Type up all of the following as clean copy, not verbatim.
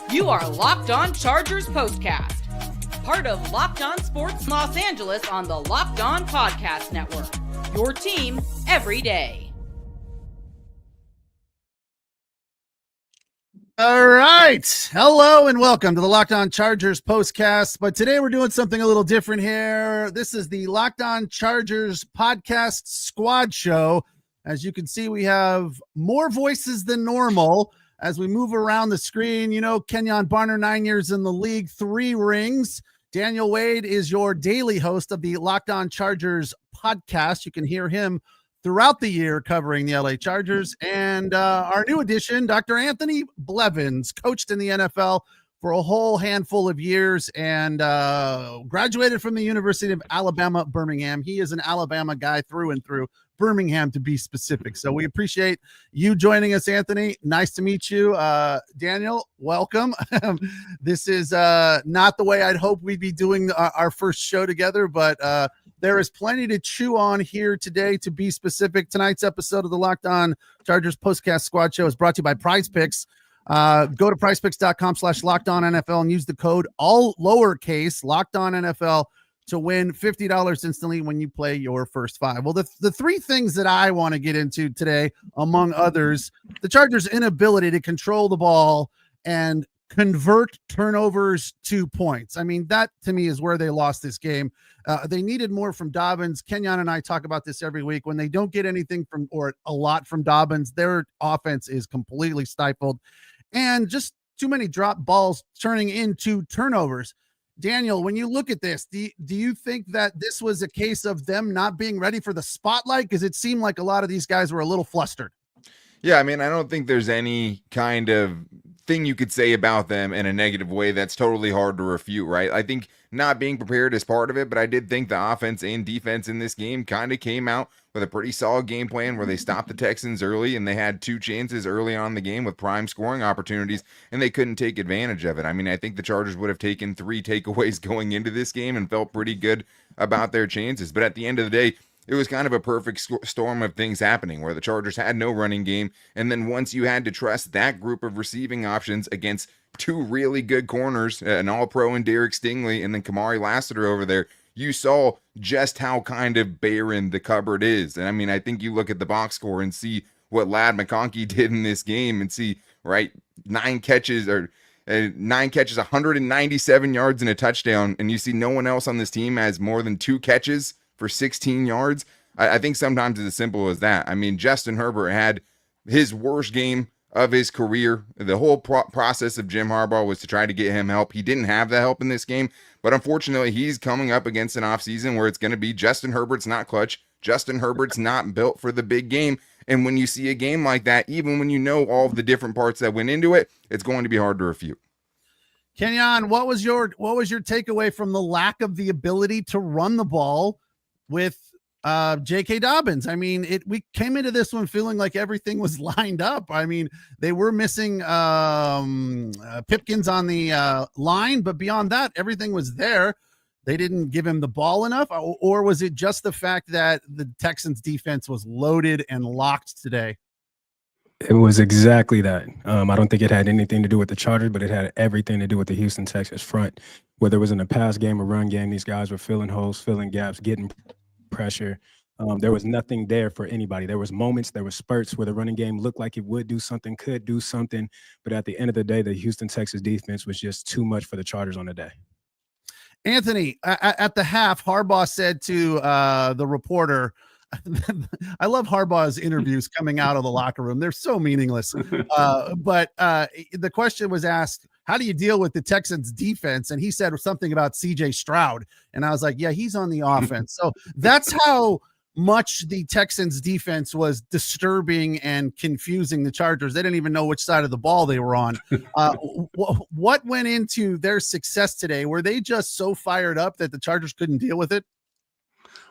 You are Locked On Chargers POSTCAST, part of Locked On Sports Los Angeles on the Locked On Podcast Network. Your team every day. All right. Hello and welcome to the Locked On Chargers POSTCAST. But today we're doing something a little different here. This is the Locked On Chargers Podcast Squad Show. As you can see, we have more voices than normal as we move around the screen. You know, Kenjon Barner, 9 years in the league, 3 rings. Daniel Wade is your daily host of the Locked On Chargers podcast. You can hear him throughout the year covering the LA Chargers. And our new addition, Dr. Anthony Blevins, coached in the NFL for a whole handful of years and graduated from the University of Alabama, Birmingham. He is an Alabama guy through and through, Birmingham to be specific. So we appreciate you joining us, Anthony. Nice to meet you. Daniel, welcome. This is not the way I'd hope we'd be doing our first show together, but there is plenty to chew on here today. To be specific, tonight's episode of the Locked On Chargers Postcast Squad Show is brought to you by Prize Picks. Go to prizepicks.com/LockedOnNFL and use the code all lowercase LockedOnNFL to win $50 instantly when you play your first 5. Well, the 3 things that I want to get into today, among others, the Chargers' inability to control the ball and convert turnovers to points. I mean, that to me is where they lost this game. They needed more from Dobbins. Kenjon and I talk about this every week. When they don't get anything from, or a lot from Dobbins, their offense is completely stifled, and just too many drop balls turning into turnovers. Daniel, when you look at this, do you think that this was a case of them not being ready for the spotlight? Because it seemed like a lot of these guys were a little flustered. Yeah, I mean, I don't think there's any kind of thing you could say about them in a negative way that's totally hard to refute, right? I think not being prepared is part of it, but I did think the offense and defense in this game kind of came out with a pretty solid game plan where they stopped the Texans early, and they had 2 chances early on in the game with prime scoring opportunities, and they couldn't take advantage of it. I mean, I think the Chargers would have taken 3 takeaways going into this game and felt pretty good about their chances. But at the end of the day, it was kind of a perfect storm of things happening where the Chargers had no running game. And then once you had to trust that group of receiving options against 2 really good corners, an all-pro in Derek Stingley and then Kamari Lassiter over there, you saw just how kind of barren the cupboard is. And I mean, I think you look at the box score and see what Ladd McConkey did in this game and see, right, 9 catches, 197 yards and a touchdown. And you see no one else on this team has more than 2 catches for 16 yards. I think sometimes it's as simple as that. I mean, Justin Herbert had his worst game of his career. The whole process of Jim Harbaugh was to try to get him help. He didn't have the help in this game, but unfortunately, he's coming up against an offseason where it's going to be Justin Herbert's not clutch. Justin Herbert's not built for the big game. And when you see a game like that, even when you know all of the different parts that went into it, it's going to be hard to refute. Kenjon, what was your takeaway from the lack of the ability to run the ball with J.K. Dobbins? I mean, we came into this one feeling like everything was lined up. I mean, they were missing Pipkins on the line, but beyond that, everything was there. They didn't give him the ball enough, or was it just the fact that the Texans defense was loaded and locked today? It was exactly that. I don't think it had anything to do with the Chargers, but it had everything to do with the Houston Texans front. Whether it was in a pass game or run game, these guys were filling holes, filling gaps, getting pressure. There was nothing there for anybody. There was moments, there were spurts where the running game looked like it would do something, could do something. But at the end of the day, the Houston Texans defense was just too much for the Chargers on the day. Anthony, at the half, Harbaugh said to the reporter, I love Harbaugh's interviews coming out of the locker room. They're so meaningless. But the question was asked, how do you deal with the Texans defense? And he said something about CJ Stroud. And I was like, yeah, he's on the offense. So that's how much the Texans defense was disturbing and confusing the Chargers. They didn't even know which side of the ball they were on. What went into their success today? Were they just so fired up that the Chargers couldn't deal with it?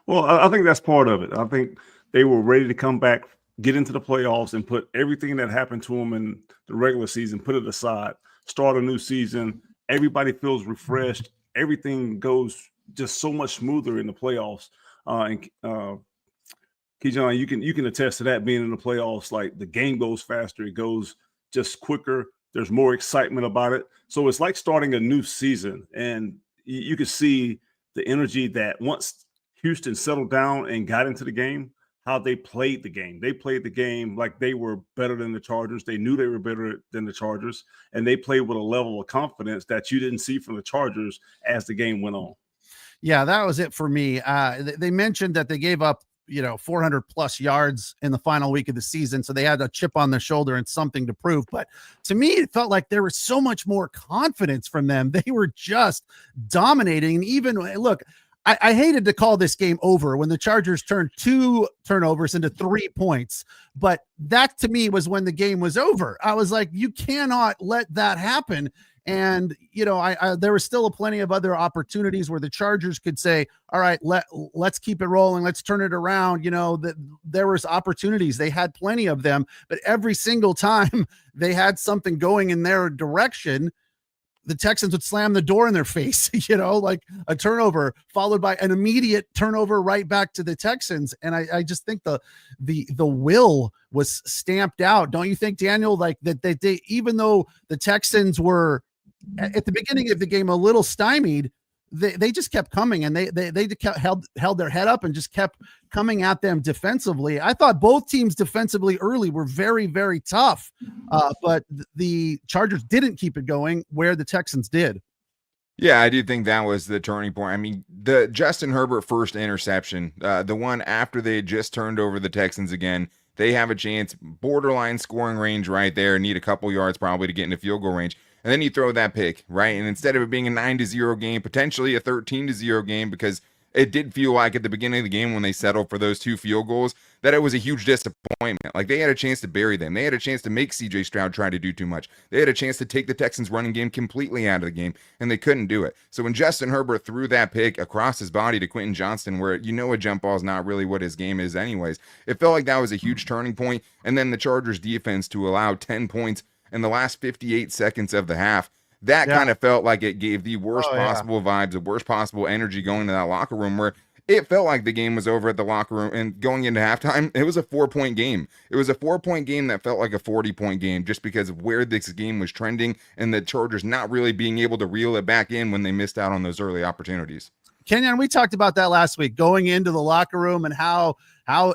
Well, I think that's part of it. I think they were ready to come back, get into the playoffs, and put everything that happened to them in the regular season, put it aside, start a new season. Everybody feels refreshed. Everything goes just so much smoother in the playoffs. And Kenjon, you can attest to that, being in the playoffs. Like, the game goes faster. It goes just quicker. There's more excitement about it. So it's like starting a new season. And you could see the energy that once Houston settled down and got into the game, how they played the game. They played the game like they were better than the Chargers. They knew they were better than the Chargers, and they played with a level of confidence that you didn't see from the Chargers as the game went on. Yeah, that was it for me. They mentioned that they gave up, 400 plus yards in the final week of the season. So they had a chip on their shoulder and something to prove. But to me, it felt like there was so much more confidence from them. They were just dominating. And even look, I hated to call this game over when the Chargers turned 2 turnovers into 3 points, but that to me was when the game was over. I was like, you cannot let that happen. And, there was still plenty of other opportunities where the Chargers could say, all right, let's keep it rolling. Let's turn it around. That there was opportunities. They had plenty of them, but every single time they had something going in their direction, the Texans would slam the door in their face, like a turnover followed by an immediate turnover right back to the Texans. And I just think the will was stamped out. Don't you think, Daniel, like that they even though the Texans were at the beginning of the game a little stymied, they just kept coming, and they held their head up and just kept coming at them defensively. I thought both teams defensively early were very, very tough, but the Chargers didn't keep it going where the Texans did. Yeah, I do think that was the turning point. I mean, the Justin Herbert first interception, the one after they had just turned over the Texans again, they have a chance, borderline scoring range right there, need a couple yards probably to get into field goal range. And then you throw that pick, right? And instead of it being a 9-0 game, potentially a 13-0 game, because it did feel like at the beginning of the game when they settled for those 2 field goals that it was a huge disappointment. Like they had a chance to bury them. They had a chance to make CJ Stroud try to do too much. They had a chance to take the Texans running game completely out of the game, and they couldn't do it. So when Justin Herbert threw that pick across his body to Quentin Johnston, where a jump ball is not really what his game is anyways, it felt like that was a huge turning point. And then the Chargers defense to allow 10 points in the last 58 seconds of the half, that kind of felt like it gave the worst possible vibes, the worst possible energy going to that locker room, where it felt like the game was over at the locker room. And going into halftime, it was a 4-point game. It was a 4-point game that felt like a 40-point game just because of where this game was trending and the Chargers not really being able to reel it back in when they missed out on those early opportunities. Kenyon, we talked about that last week, going into the locker room and how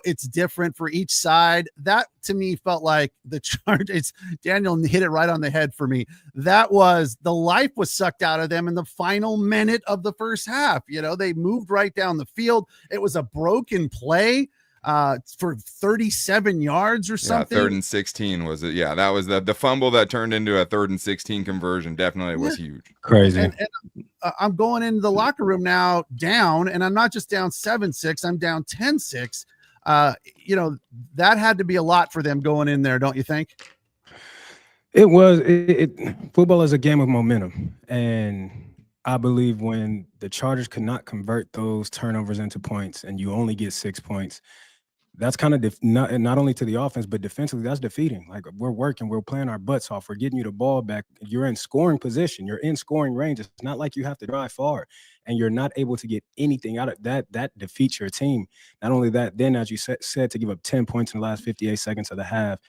it's different for each side. That to me felt like the Chargers. Daniel hit it right on the head for me. That was the life was sucked out of them in the final minute of the first half. They moved right down the field. It was a broken play for 37 yards or something. 3rd and 16 was it? Yeah, that was the fumble that turned into a 3rd and 16 conversion. Definitely was huge. Crazy. And I'm going into the locker room now down, and I'm not just down 7-6. I'm down 10-6. That had to be a lot for them going in there, don't you think? It was. Football is a game of momentum, and I believe when the Chargers could not convert those turnovers into points, and you only get 6 points, that's kind of not only to the offense, but defensively, that's defeating. Like we're playing our butts off. We're getting you the ball back. You're in scoring position. You're in scoring range. It's not like you have to drive far, and you're not able to get anything out of that. That defeats your team. Not only that, then as you said, to give up 10 points in the last 58 seconds of the half,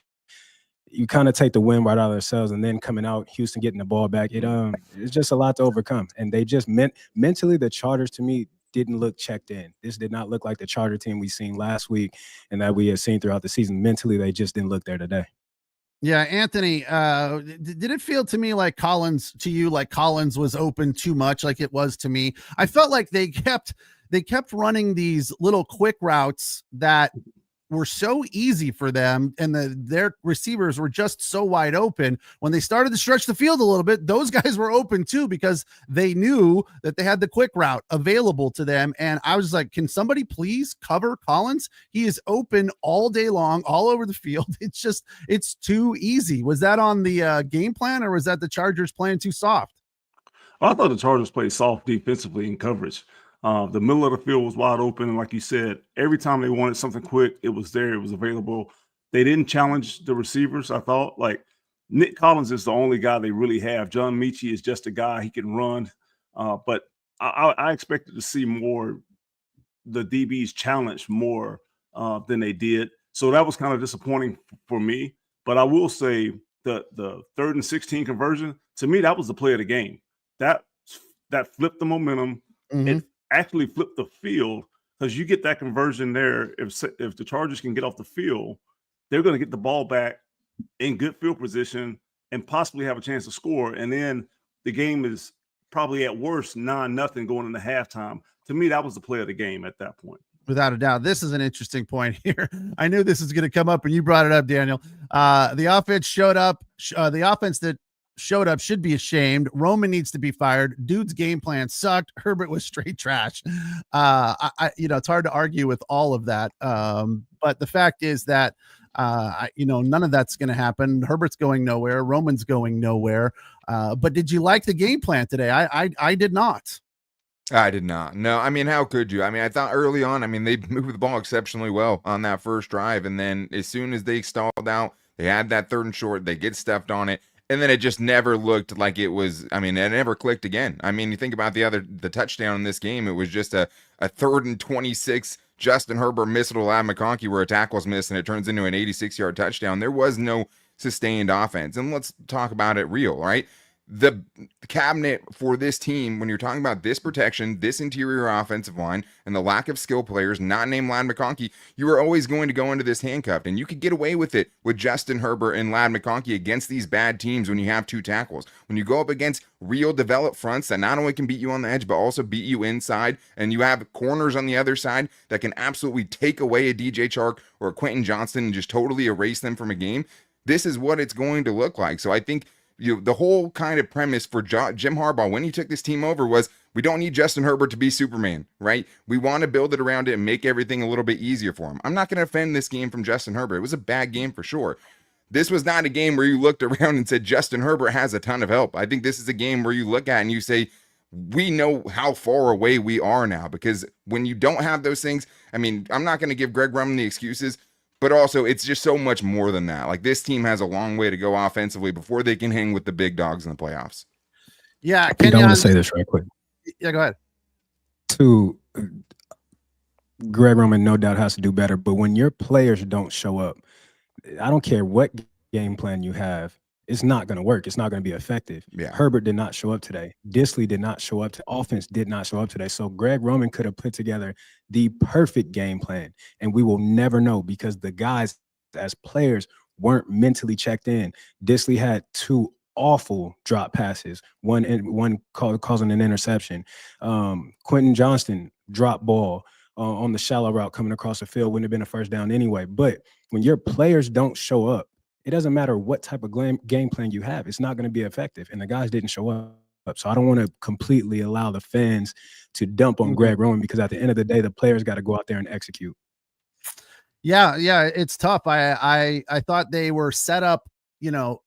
you kind of take the win right out of themselves, and then coming out, Houston getting the ball back. It's just a lot to overcome, and they just mentally, the Chargers to me didn't look checked in. This did not look like the Charger team we seen last week and that we had seen throughout the season. Mentally, they just didn't look there today. Yeah, Anthony, did it feel to me like Collins was open too much, like it was to me? I felt like they kept running these little quick routes that were so easy for them, and their receivers were just so wide open. When they started to stretch the field a little bit, those guys were open too, because they knew that they had the quick route available to them. And I was like, can somebody please cover Collins? He is open all day long, all over the field. It's too easy. Was that on the game plan, or was that the Chargers playing too soft? I thought the Chargers played soft defensively in coverage. The middle of the field was wide open, and like you said, every time they wanted something quick, it was there, it was available. They didn't challenge the receivers. I thought, like, Nick Collins is the only guy they really have. John Mechie is just a guy, he can run, but I expected to see more the DBs challenge more than they did. So that was kind of disappointing for me. But I will say the 3rd and 16 conversion, to me, that was the play of the game. That flipped the momentum. It actually flipped the field, because you get that conversion there. If the Chargers can get off the field, they're going to get the ball back in good field position and possibly have a chance to score. And then the game is probably at worst 9-0 going into halftime. To me, that was the play of the game at that point. Without a doubt. This is an interesting point here. I knew this was going to come up, and you brought it up, Daniel. The offense showed up. The offense that showed up should be ashamed. Roman needs to be fired. Dude's game plan sucked. Herbert was straight trash. It's hard to argue with all of that. But the fact is that, none of that's going to happen. Herbert's going nowhere. Roman's going nowhere. But did you like the game plan today? I did not. I did not. No, I mean, how could you? I mean, I thought early on, they moved the ball exceptionally well on that first drive. And then as soon as they stalled out, they had that 3rd and short, they get stuffed on it. And then it just never looked like it was, it never clicked again. You think about the touchdown in this game, it was just a 3rd and 26 Justin Herbert missile to Ladd McConkey where a tackle's missed and it turns into an 86-yard touchdown. There was no sustained offense. And let's talk about it real, right? The cabinet for this team, when you're talking about this protection, this interior offensive line, and the lack of skill players, not named Ladd McConkey, you are always going to go into this handcuffed. And you could get away with it with Justin Herbert and Ladd McConkey against these bad teams when you have 2 tackles. When you go up against real developed fronts that not only can beat you on the edge, but also beat you inside, and you have corners on the other side that can absolutely take away a DJ Chark or a Quentin Johnston and just totally erase them from a game, this is what it's going to look like. So I think the whole kind of premise for Jim Harbaugh when he took this team over was, we don't need Justin Herbert to be Superman, right? We want to build it around it and make everything a little bit easier for him. I'm not going to defend this game from Justin Herbert. It was a bad game for sure. This was not a game where you looked around and said, Justin Herbert has a ton of help. I think this is a game where you look at and you say, we know how far away we are now, because when you don't have those things, I'm not going to give Greg Roman the excuses, but also it's just so much more than that. Like, this team has a long way to go offensively before they can hang with the big dogs in the playoffs. Yeah. I want to say this right quick. Yeah, go ahead. Greg Roman no doubt has to do better, but when your players don't show up, I don't care what game plan you have, it's not going to work. It's not going to be effective. Yeah. Herbert did not show up today. Disley did not show up. Offense did not show up today. So Greg Roman could have put together the perfect game plan, and we will never know because the guys as players weren't mentally checked in. Disley had 2 awful drop passes, one causing an interception. Quentin Johnston drop ball on the shallow route coming across the field wouldn't have been a first down anyway. But when your players don't show up, it doesn't matter what type of game plan you have. It's not going to be effective. And the guys didn't show up. So I don't want to completely allow the fans to dump on Greg Roman, because at the end of the day, the players got to go out there and execute. Yeah, it's tough. I thought they were set up,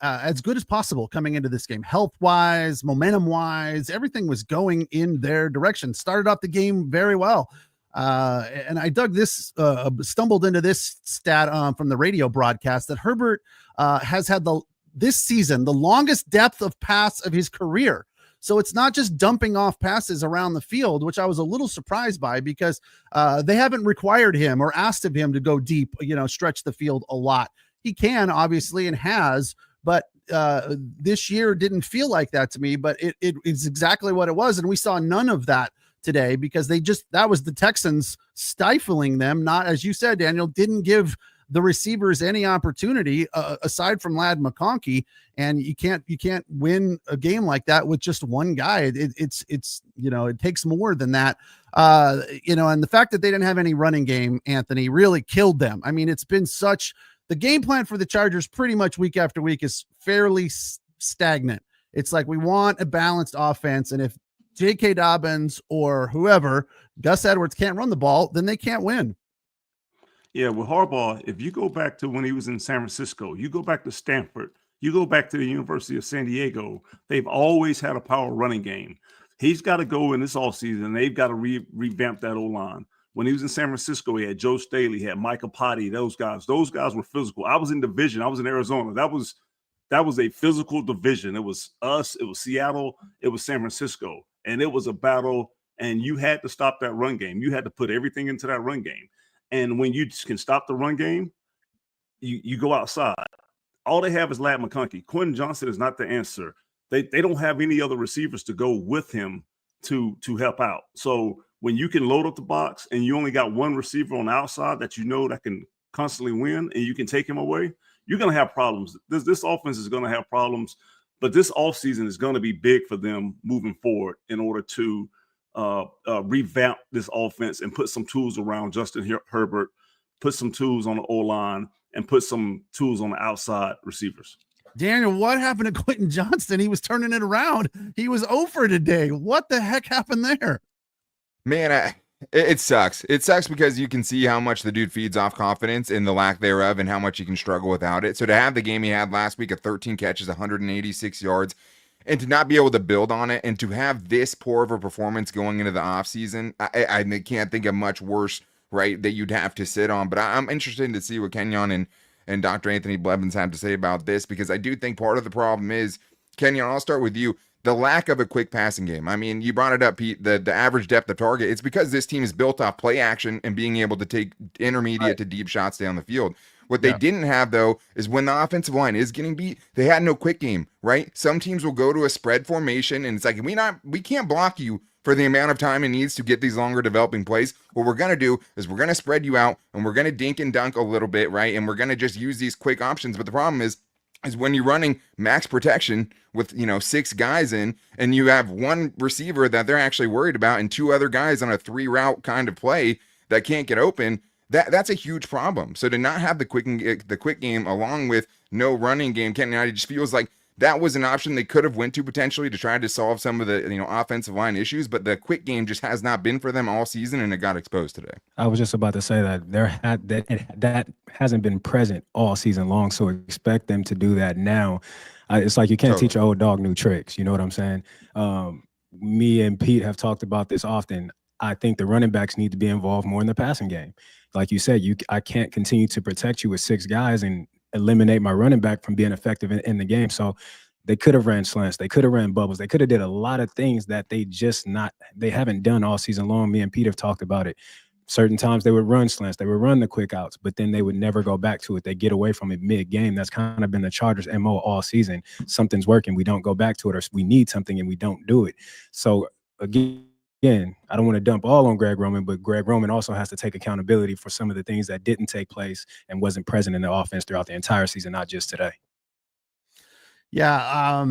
as good as possible coming into this game. Health-wise, momentum-wise, everything was going in their direction. Started off the game very well. And I stumbled into this stat from the radio broadcast that Herbert has had this season the longest depth of pass of his career. So it's not just dumping off passes around the field, which I was a little surprised by, because they haven't required him or asked of him to go deep, stretch the field a lot. He can, obviously, and has, but this year didn't feel like that to me, but it is exactly what it was. And we saw none of that today, because that was the Texans stifling them. Not, as you said, Daniel, didn't give the receivers any opportunity aside from Ladd McConkey. And you can't win a game like that with just one guy. It takes more than that. And the fact that they didn't have any running game, Anthony, really killed them. It's been the game plan for the Chargers pretty much week after week is fairly stagnant. It's like, we want a balanced offense. And if J.K. Dobbins or whoever, Gus Edwards, can't run the ball, then they can't win. Yeah, with Harbaugh, if you go back to when he was in San Francisco, you go back to Stanford, you go back to the University of San Diego, they've always had a power running game. He's got to go in this offseason. They've got to revamp that O-line. When he was in San Francisco, he had Joe Staley, he had Micah Potty, those guys. Those guys were physical. I was in division. I was in Arizona. That was a physical division. It was us. It was Seattle. It was San Francisco. And it was a battle, and you had to stop that run game. You had to put everything into that run game. And when you can stop the run game, you go outside. all they have is Ladd McConkey. Quentin Johnston is not the answer. They don't have any other receivers to go with him to help out. So when you can load up the box and you only got one receiver on the outside that you know that can constantly win and you can take him away, you're going to have problems. This offense is going to have problems, but this offseason is going to be big for them moving forward in order to revamp this offense and put some tools around Justin Herbert, put some tools on the O-line, and put some tools on the outside receivers. Daniel, what happened to Quentin Johnston? He was turning it around. He was over today. What the heck happened there? Man, it sucks. It sucks because you can see how much the dude feeds off confidence and the lack thereof and how much he can struggle without it. So to have the game he had last week at 13 catches, 186 yards, and to not be able to build on it and to have this poor of a performance going into the offseason, I can't think of much worse, right, that you'd have to sit on. But I'm interested to see what Kenjon and Dr. Anthony Blevins have to say about this, because I do think part of the problem is, Kenjon, I'll start with you, the lack of a quick passing game. I mean, you brought it up, Pete, the average depth of target. It's because this team is built off play action and being able to take intermediate to deep shots down the field. What they didn't have, though, is when the offensive line is getting beat, they had no quick game, right? Some teams will go to a spread formation, and it's like, we can't block you for the amount of time it needs to get these longer developing plays. What we're going to do is we're going to spread you out, and we're going to dink and dunk a little bit, right? And we're going to just use these quick options. But the problem is when you're running max protection with, 6 guys in, and you have one receiver that they're actually worried about and 2 other guys on a 3-route kind of play that can't get open, that's a huge problem. So to not have the quick game along with no running game, it just feels like that was an option they could have went to potentially to try to solve some of the offensive line issues, but the quick game just has not been for them all season, and it got exposed today. I was just about to say that that hasn't been present all season long, so expect them to do that now. It's like you can't teach an old dog new tricks. You know what I'm saying? Me and Pete have talked about this often. I think the running backs need to be involved more in the passing game. Like you said, I can't continue to protect you with 6 guys and eliminate my running back from being effective in the game. So they could have ran slants, they could have ran bubbles, they could have did a lot of things that they haven't done all season long. Me and Pete have talked about it. Certain times they would run slants, they would run the quick outs, but then they would never go back to it. They get away from it mid-game. That's kind of been the Chargers' MO all season. Something's working, we don't go back to it, or we need something and we don't do it. So again, I don't want to dump all on Greg Roman, but Greg Roman also has to take accountability for some of the things that didn't take place and wasn't present in the offense throughout the entire season, not just today. Yeah.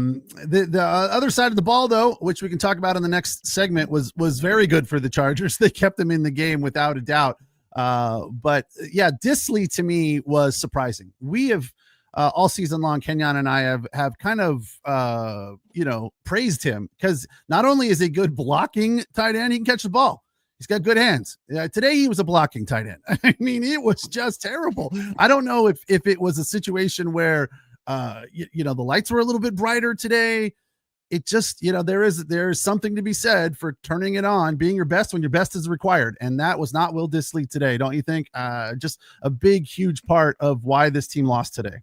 The other side of the ball, though, which we can talk about in the next segment, was very good for the Chargers. They kept them in the game without a doubt. But yeah, Dissly to me was surprising. We have all season long, Kenjon and I have kind of, praised him because not only is he good blocking tight end, he can catch the ball. He's got good hands. Today he was a blocking tight end. I mean, it was just terrible. I don't know if it was a situation where, the lights were a little bit brighter today. It just, there is something to be said for turning it on, being your best when your best is required. And that was not Will Dissly today. Don't you think? Just a big, huge part of why this team lost today.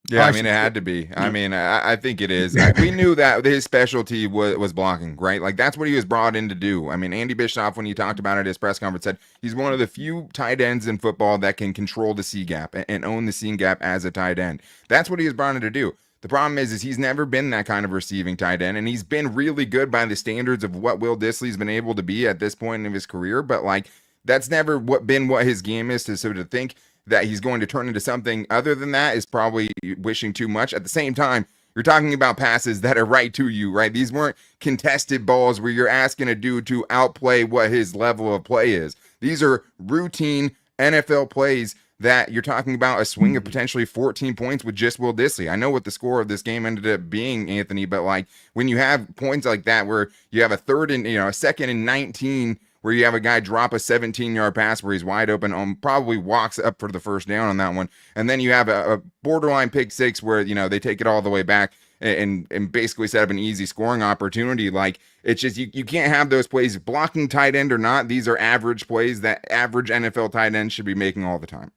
Yeah, I mean, it had to be. I mean, I think it is. We knew that his specialty was blocking, right? Like, that's what he was brought in to do. I mean, Andy Bischoff, when he talked about it at his press conference, said he's one of the few tight ends in football that can control the C gap and own the seam gap as a tight end. That's what he was brought in to do. The problem is he's never been that kind of receiving tight end, and he's been really good by the standards of what Will Dissly's been able to be at this point in his career, but, like, that's never been what his game is. So to think that he's going to turn into something other than that is probably wishing too much. At the same time, you're talking about passes that are right to you, right? These weren't contested balls where you're asking a dude to outplay what his level of play is. These are routine NFL plays that you're talking about a swing of potentially 14 points with just Will Dissly. I know what the score of this game ended up being, Anthony, but like when you have points like that where you have a 2nd and 19 where you have a guy drop a 17-yard pass where he's wide open, probably walks up for the first down on that one. And then you have a borderline pick 6 where, they take it all the way back and basically set up an easy scoring opportunity. Like, it's just, you can't have those plays, blocking tight end or not. These are average plays that average NFL tight ends should be making all the time.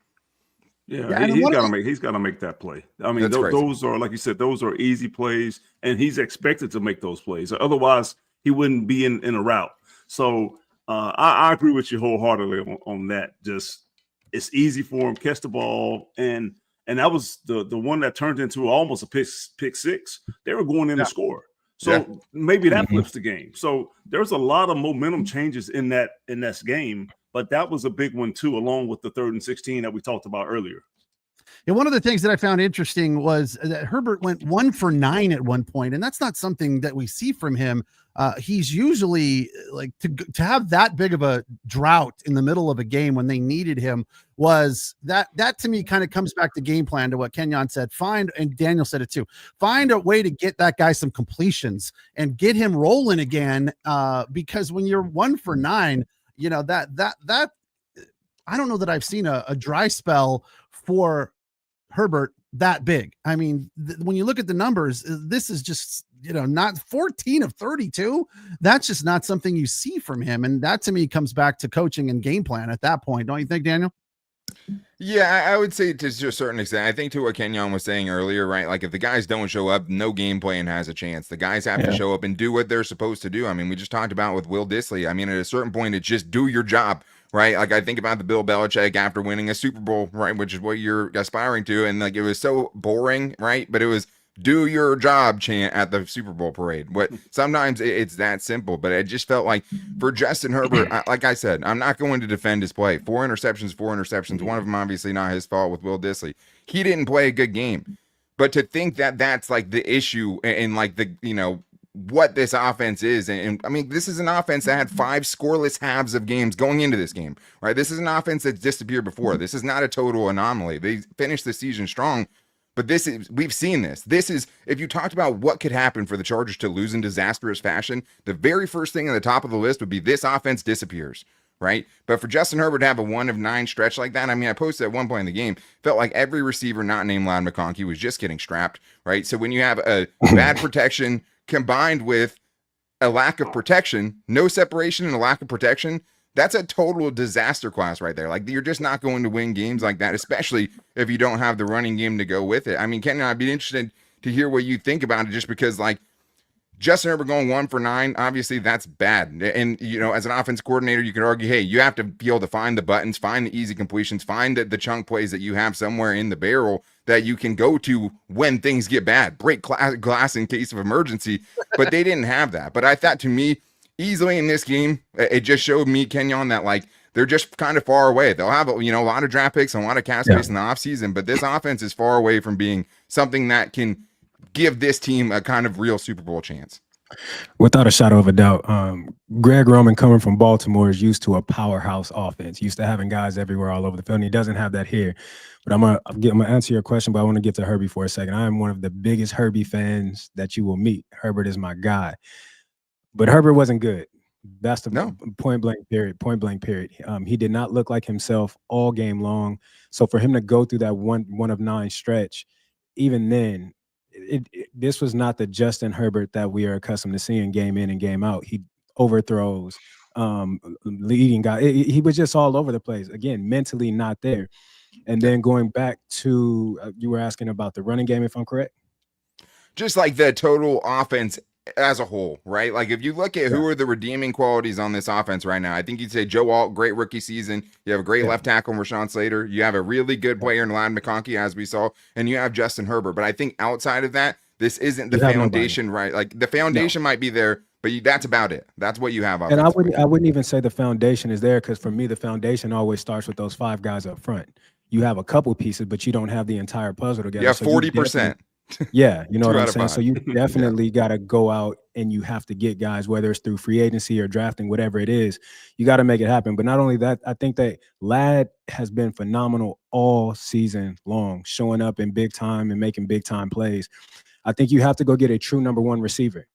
Yeah, he's got to make that play. I mean, those are, like you said, those are easy plays, and he's expected to make those plays. Otherwise, he wouldn't be in a route. So, I agree with you wholeheartedly on that. Just, it's easy for him, catch the ball, and And that was the one that turned into almost a pick six. They were going in to score. So maybe that flips the game. So there's a lot of momentum changes in this game, but that was a big one too, along with the 3rd and 16 that we talked about earlier. And one of the things that I found interesting was that Herbert went 1 for 9 at one point, and that's not something that we see from him. He's usually like to have that big of a drought in the middle of a game when they needed him was that to me kind of comes back to game plan, to what Kenjon said. And Daniel said it too. Find a way to get that guy some completions and get him rolling again. Because when you're 1 for 9, you know, that I don't know that I've seen a dry spell for Herbert that big. I mean, when you look at the numbers, this is just, you know, not 14 of 32. That's just not something you see from him. And that to me comes back to coaching and game plan at that point. Don't you think, Daniel? Yeah, I would say to a certain extent. I think to what Kenjon was saying earlier, right? Like if the guys don't show up, no game plan has a chance. The guys have to show up and do what they're supposed to do. I mean, we just talked about with Will Dissly. I mean, at a certain point, it's just do your job, right? Like I think about the Bill Belichick after winning a Super Bowl, right? Which is what you're aspiring to. And like, it was so boring, right? But it was do your job chant at the Super Bowl parade. What sometimes it's that simple, but it just felt like for Justin Herbert, like I said, I'm not going to defend his play. 4 interceptions. One of them obviously not his fault with Will Dissly. He didn't play a good game, but to think that that's like the issue and like the, you know, what this offense is. And I mean, this is an offense that had 5 scoreless halves of games going into this game, right? This is an offense that's disappeared before. This is not a total anomaly. They finished the season strong. But we've seen this. This is, if you talked about what could happen for the Chargers to lose in disastrous fashion, the very first thing on the top of the list would be this offense disappears, right? But for Justin Herbert to have a 1 of 9 stretch like that, I mean, I posted at one point in the game, felt like every receiver not named Ladd McConkey was just getting strapped, right? So when you have a bad protection combined with a lack of protection, no separation and a lack of protection, that's a total disaster class right there. Like, you're just not going to win games like that, especially if you don't have the running game to go with it. I mean, Kenyon, I'd be interested to hear what you think about it, just because, like, Justin Herbert going 1 for 9, obviously that's bad. And, you know, as an offense coordinator, you could argue, hey, you have to be able to find the buttons, find the easy completions, find the chunk plays that you have somewhere in the barrel that you can go to when things get bad, break glass in case of emergency. But they didn't have that. But I thought, to me, easily in this game, it just showed me, Kenyon, that like they're just kind of far away. They'll have, you know, a lot of draft picks and a lot of cap space in the offseason, but this offense is far away from being something that can give this team a kind of real Super Bowl chance. Without a shadow of a doubt, Greg Roman, coming from Baltimore, is used to a powerhouse offense, used to having guys everywhere all over the field, and he doesn't have that here. But I'm gonna answer your question, but I want to get to Herbie for a second. I am one of the biggest Herbie fans that you will meet. Herbert is my guy. But Herbert wasn't good. That's the point blank period. He did not look like himself all game long. So for him to go through that one of 9 stretch, even then, this was not the Justin Herbert that we are accustomed to seeing game in and game out. He overthrows, leading guy. He was just all over the place. Again, mentally not there. And then going back to, you were asking about the running game, if I'm correct? Just like the total offense as a whole, right? Like if you look at who are the redeeming qualities on this offense right now, I think you'd say Joe Alt, great rookie season. You have a great left tackle in Rashawn Slater. You have a really good player in Ladd McConkey, as we saw, and you have Justin Herbert. But I think outside of that, this isn't the foundation, right? Like the foundation might be there, but that's about it. That's what you have. And I wouldn't even say the foundation is there, because for me, the foundation always starts with those 5 guys up front. You have a couple pieces, but you don't have the entire puzzle together. You have 40%. Yeah, you know what I'm saying? So you definitely got to go out and you have to get guys, whether it's through free agency or drafting, whatever it is, you got to make it happen. But not only that, I think that Ladd has been phenomenal all season long, showing up in big time and making big time plays. I think you have to go get a true number 1 receiver,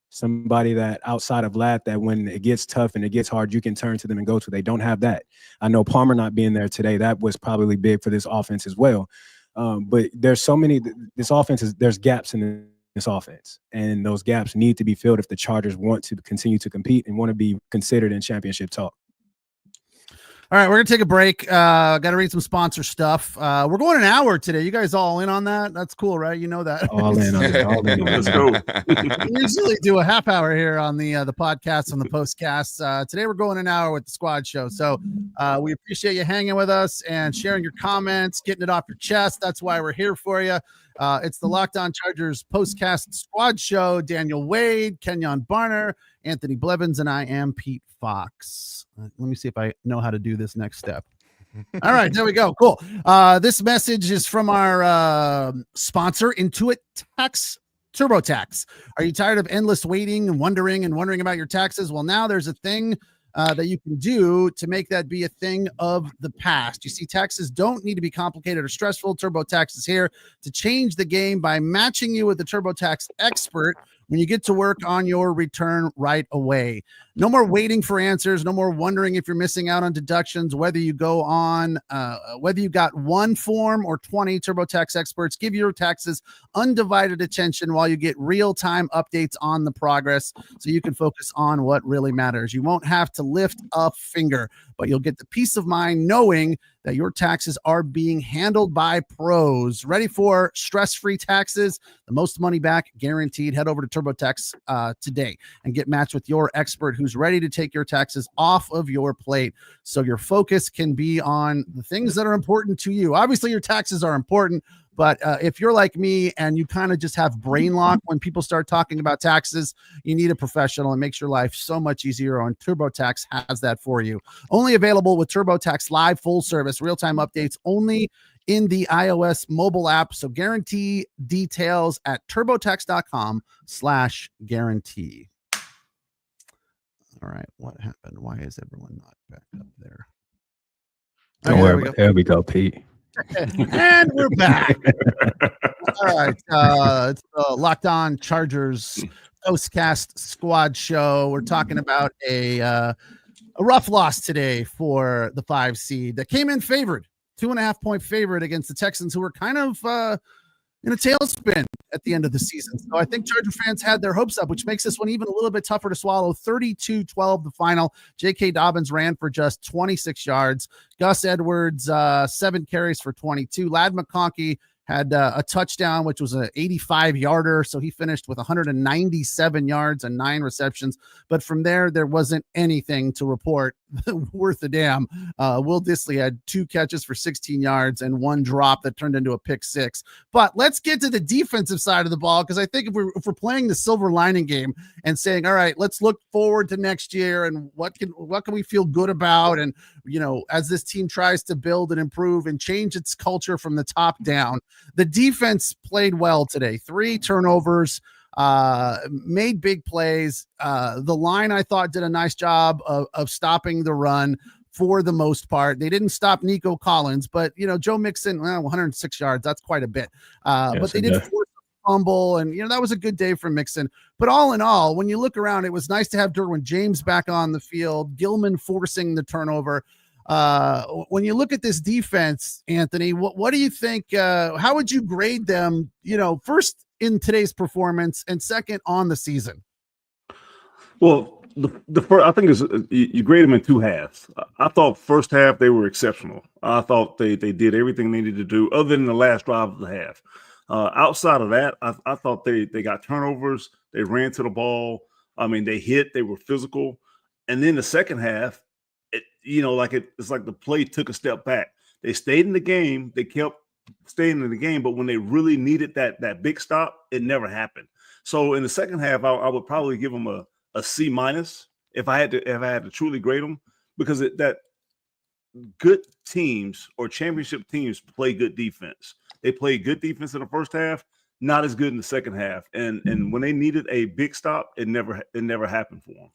somebody that outside of Ladd, that when it gets tough and it gets hard, you can turn to them and go to. They don't have that. I know Palmer not being there today, that was probably big for this offense as well. But there's so many, there's gaps in this offense, and those gaps need to be filled if the Chargers want to continue to compete and want to be considered in championship talk. All right, we're gonna take a break. Got to read some sponsor stuff. We're going an hour today. You guys all in on that? That's cool, right? You know that. All in on it. All in on Let's it. go. We usually do a half hour here on the podcast on the postcast. Today we're going an hour with the squad show. So we appreciate you hanging with us and sharing your comments, getting it off your chest. That's why we're here for you. It's the Locked On Chargers postcast squad show. Daniel Wade, Kenjon Barner, Anthony Blevins, and I am Pete Fox. Let me see if I know how to do this next step. All right, there we go. Cool. This message is from our sponsor, Intuit Tax TurboTax. Are you tired of endless waiting and wondering about your taxes? Well, now there's a thing that you can do to make that be a thing of the past. You see, taxes don't need to be complicated or stressful. TurboTax is here to change the game by matching you with a TurboTax expert when you get to work on your return right away. No more waiting for answers. No more wondering if you're missing out on deductions, whether you got one form or 20. TurboTax experts give your taxes undivided attention while you get real-time updates on the progress so you can focus on what really matters. You won't have to lift a finger, but you'll get the peace of mind knowing that your taxes are being handled by pros. Ready for stress-free taxes? The most money back guaranteed. Head over to TurboTax today and get matched with your expert who's ready to take your taxes off of your plate so your focus can be on the things that are important to you. Obviously, your taxes are important, but if you're like me and you kind of just have brain lock when people start talking about taxes, you need a professional. It makes your life so much easier, and TurboTax has that for you. Only available with TurboTax Live full service, real-time updates only in the iOS mobile app. So guarantee details at turbotax.com/guarantee. All right, what happened? Why is everyone not back up there? Don't worry about it. There we go, Pete. And we're back. All right. It's the Locked On Chargers postcast squad show. We're talking about a rough loss today for the 5 seed that came in favored, 2.5-point favorite against the Texans, who were kind of in a tailspin at the end of the season. So I think Charger fans had their hopes up, which makes this one even a little bit tougher to swallow. 32-12 the final. J.K. Dobbins ran for just 26 yards. Gus Edwards, 7 carries for 22. Ladd McConkey had a touchdown, which was an 85-yarder. So he finished with 197 yards and 9 receptions. But from there wasn't anything to report worth a damn. Will Dissly had 2 catches for 16 yards and 1 drop that turned into a pick 6. But let's get to the defensive side of the ball, because I think if we're playing the silver lining game and saying, all right, let's look forward to next year and what can we feel good about, and as this team tries to build and improve and change its culture from the top down, the defense played well today. 3 turnovers, made big plays. The line, I thought, did a nice job of stopping the run for the most part. They didn't stop Nico Collins, but Joe Mixon, 106 yards, that's quite a bit. But they did force a fumble, and that was a good day for Mixon. But all in all, when you look around, it was nice to have Derwin James back on the field, Gilman forcing the turnover. When you look at this defense, Anthony, what do you think? How would you grade them, first in today's performance and second on the season? Well, the first, I think you grade them in 2 halves. I thought first half they were exceptional. I thought they did everything they needed to do other than the last drive of the half. Outside of that, I thought they got turnovers. They ran to the ball. I mean, they hit. They were physical. And then the second half, it's like the play took a step back. They stayed in the game. They kept staying in the game, but when they really needed that big stop, it never happened. So in the second half, I would probably give them a C- if I had to truly grade them, because that good teams or championship teams play good defense. They played good defense in the first half, not as good in the second half. And when they needed a big stop, it never happened for them.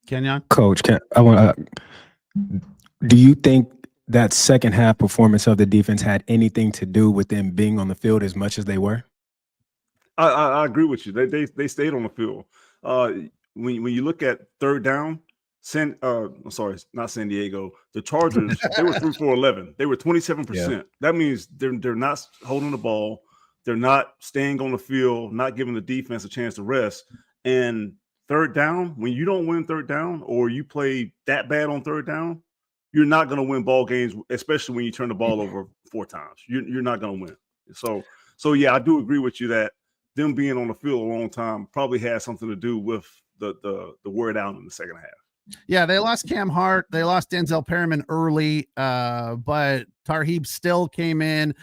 Kenyon? Coach, do you think that second half performance of the defense had anything to do with them being on the field as much as they were? I agree with you. They stayed on the field. When you look at third down, not San Diego, the Chargers, they were 3 for 11. They were 27%. Yeah. That means they're not holding the ball. They're not staying on the field, not giving the defense a chance to rest. And third down, when you don't win third down or you play that bad on third down, you're not going to win ball games, especially when you turn the ball over 4 times. You're not going to win. So yeah, I do agree with you that them being on the field a long time probably has something to do with the wear down in the second half. Yeah, they lost Cam Hart. They lost Denzel Perryman early, but Tarheeb still came in.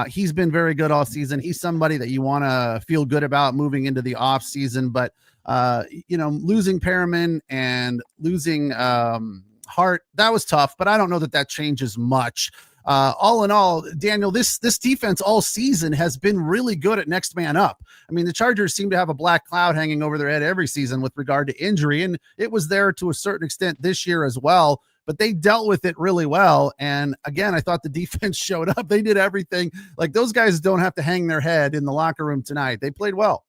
He's been very good all season. He's somebody that you want to feel good about moving into the off season. But, losing Perryman and losing Hart, that was tough, but I don't know that changes much. All in all, Daniel, this defense all season has been really good at next man up. I mean, the Chargers seem to have a black cloud hanging over their head every season with regard to injury, and it was there to a certain extent this year as well, but they dealt with it really well. And again, I thought the defense showed up. They did everything. Like, those guys don't have to hang their head in the locker room tonight. They played well.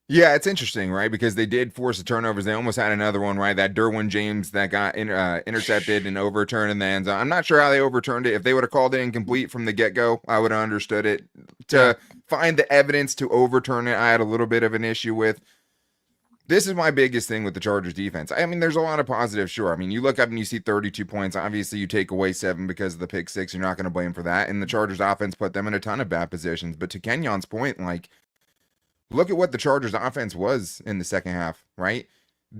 Yeah, it's interesting, right? Because they did force the turnovers. They almost had another one, right? That Derwin James that got intercepted and overturned in the end zone. I'm not sure how they overturned it. If they would have called it incomplete from the get-go, I would have understood it. To find the evidence to overturn it, I had a little bit of an issue with. This is my biggest thing with the Chargers defense. I mean, there's a lot of positives, sure. I mean, you look up and you see 32 points. Obviously, you take away 7 because of the pick 6. You're not going to blame for that. And the Chargers offense put them in a ton of bad positions. But to Kenjon's point, like, look at what the Chargers offense was in the second half, right?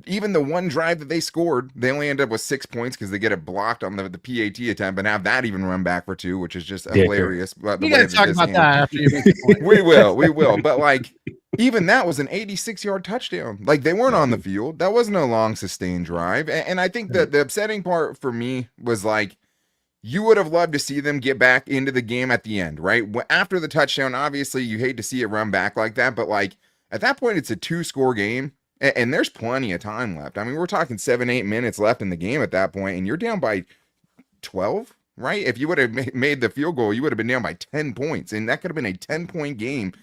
Even the one drive that they scored, they only end up with 6 points because they get it blocked on the PAT attempt and have that even run back for 2, which is just hilarious. You got to talk about that after you make the point. We will. But, like, even that was an 86-yard touchdown. Like, they weren't on the field. That wasn't a long, sustained drive. And I think that the upsetting part for me was, like, you would have loved to see them get back into the game at the end, right? After the touchdown, obviously, you hate to see it run back like that. But, like, at that point, it's a 2-score game. And there's plenty of time left. I mean, we're talking 7-8 minutes left in the game at that point, and you're down by 12, right? If you would have made the field goal, you would have been down by 10 points, and that could have been a 10-point game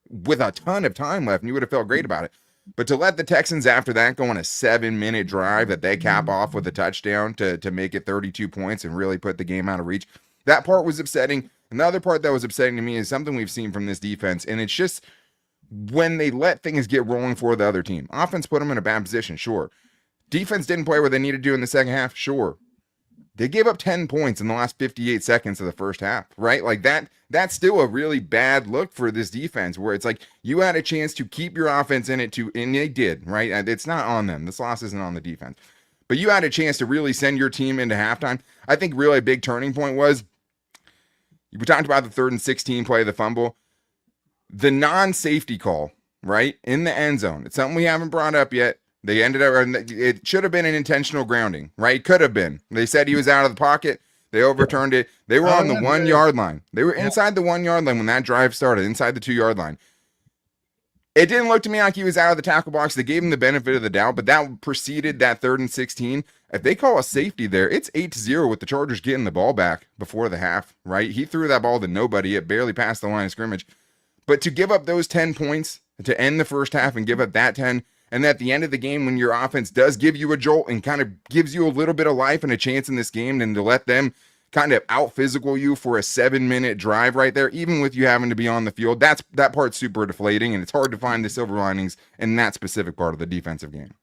with a ton of time left, and you would have felt great about it. But to let the Texans after that go on a 7-minute drive that they cap off with a touchdown to make it 32 points and really put the game out of reach, that part was upsetting. Another part that was upsetting to me is something we've seen from this defense, and it's just when they let things get rolling for the other team. Offense put them in a bad position, sure. Defense didn't play where they needed to in the second half, sure. They gave up 10 points in the last 58 seconds of the first half, right? Like that's still a really bad look for this defense where it's like you had a chance to keep your offense in it too, and they did, right? It's not on them. This loss isn't on the defense. But you had a chance to really send your team into halftime. I think really a big turning point was, we talked about the 3rd and 16 play of the fumble. The non-safety call, right, in the end zone. It's something we haven't brought up yet. They ended up, it should have been an intentional grounding, right? Could have been. They said he was out of the pocket. They overturned it. They were on the 1-yard line. They were inside the 1-yard line when that drive started, inside the 2-yard line. It didn't look to me like he was out of the tackle box. They gave him the benefit of the doubt, but that preceded that 3rd and 16. If they call a safety there, it's 8-0 with the Chargers getting the ball back before the half, right? He threw that ball to nobody. It barely passed the line of scrimmage. But to give up those 10 points to end the first half and give up that 10, and at the end of the game when your offense does give you a jolt and kind of gives you a little bit of life and a chance in this game, and to let them kind of out-physical you for a 7-minute drive right there, even with you having to be on the field, that part's super deflating, and it's hard to find the silver linings in that specific part of the defensive game.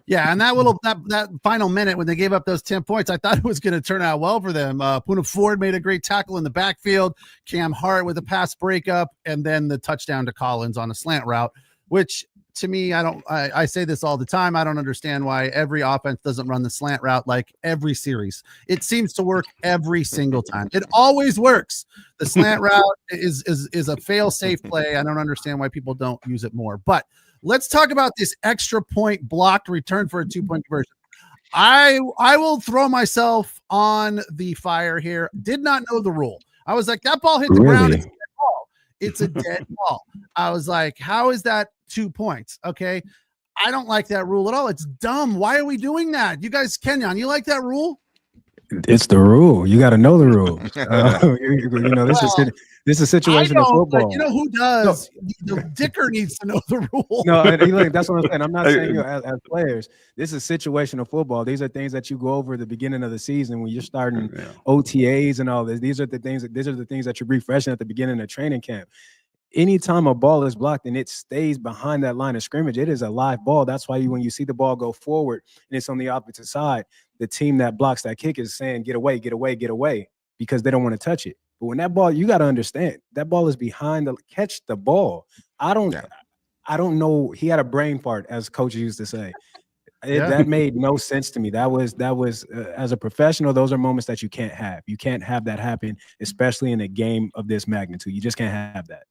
Yeah, and that final minute when they gave up those 10 points, I thought it was going to turn out well for them. Poona Ford made a great tackle in the backfield, Cam Hart with a pass breakup, and then the touchdown to Collins on a slant route, which to me, I say this all the time. I don't understand why every offense doesn't run the slant route like every series. It seems to work every single time. It always works. The slant route is a fail-safe play. I don't understand why people don't use it more, but let's talk about this extra point blocked return for a 2-point conversion. I will throw myself on the fire here. Did not know the rule. I was like, that ball hit the ground. It's a dead ball. It's a dead ball. I was like, how is that 2 points? Okay. I don't like that rule at all. It's dumb. Why are we doing that? You guys, Kenjon, you like that rule? It's the rule. You got to know the rule. This is a situation of football. You know who does? No. The Dicker needs to know the rule. No, that's what I'm saying. I'm not saying as players. This is a situation of football. These are things that you go over at the beginning of the season when you're starting OTAs and all this. These are the things that you're refreshing at the beginning of training camp. Anytime a ball is blocked and it stays behind that line of scrimmage, it is a live ball. That's why when you see the ball go forward and it's on the opposite side, the team that blocks that kick is saying, get away, get away, get away, because they don't want to touch it. But when that ball, you got to understand, that ball is behind catch the ball. I don't know. He had a brain fart, as coaches used to say. That made no sense to me. That was as a professional, those are moments that you can't have. You can't have that happen, especially in a game of this magnitude. You just can't have that.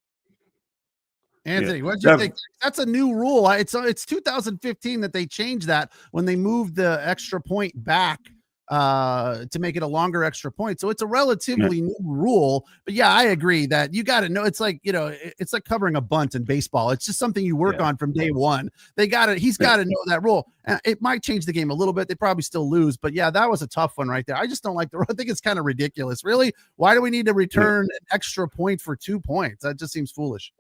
Anthony, what do you think? That's a new rule. It's 2015 that they changed that when they moved the extra point back to make it a longer extra point. So it's a relatively new rule. But yeah, I agree that you got to know. It's like, it's like covering a bunt in baseball. It's just something you work on from day one. He's got to know that rule. It might change the game a little bit. They probably still lose, but yeah, that was a tough one right there. I just don't like the rule. I think it's kind of ridiculous. Really? Why do we need to return an extra point for 2 points? That just seems foolish.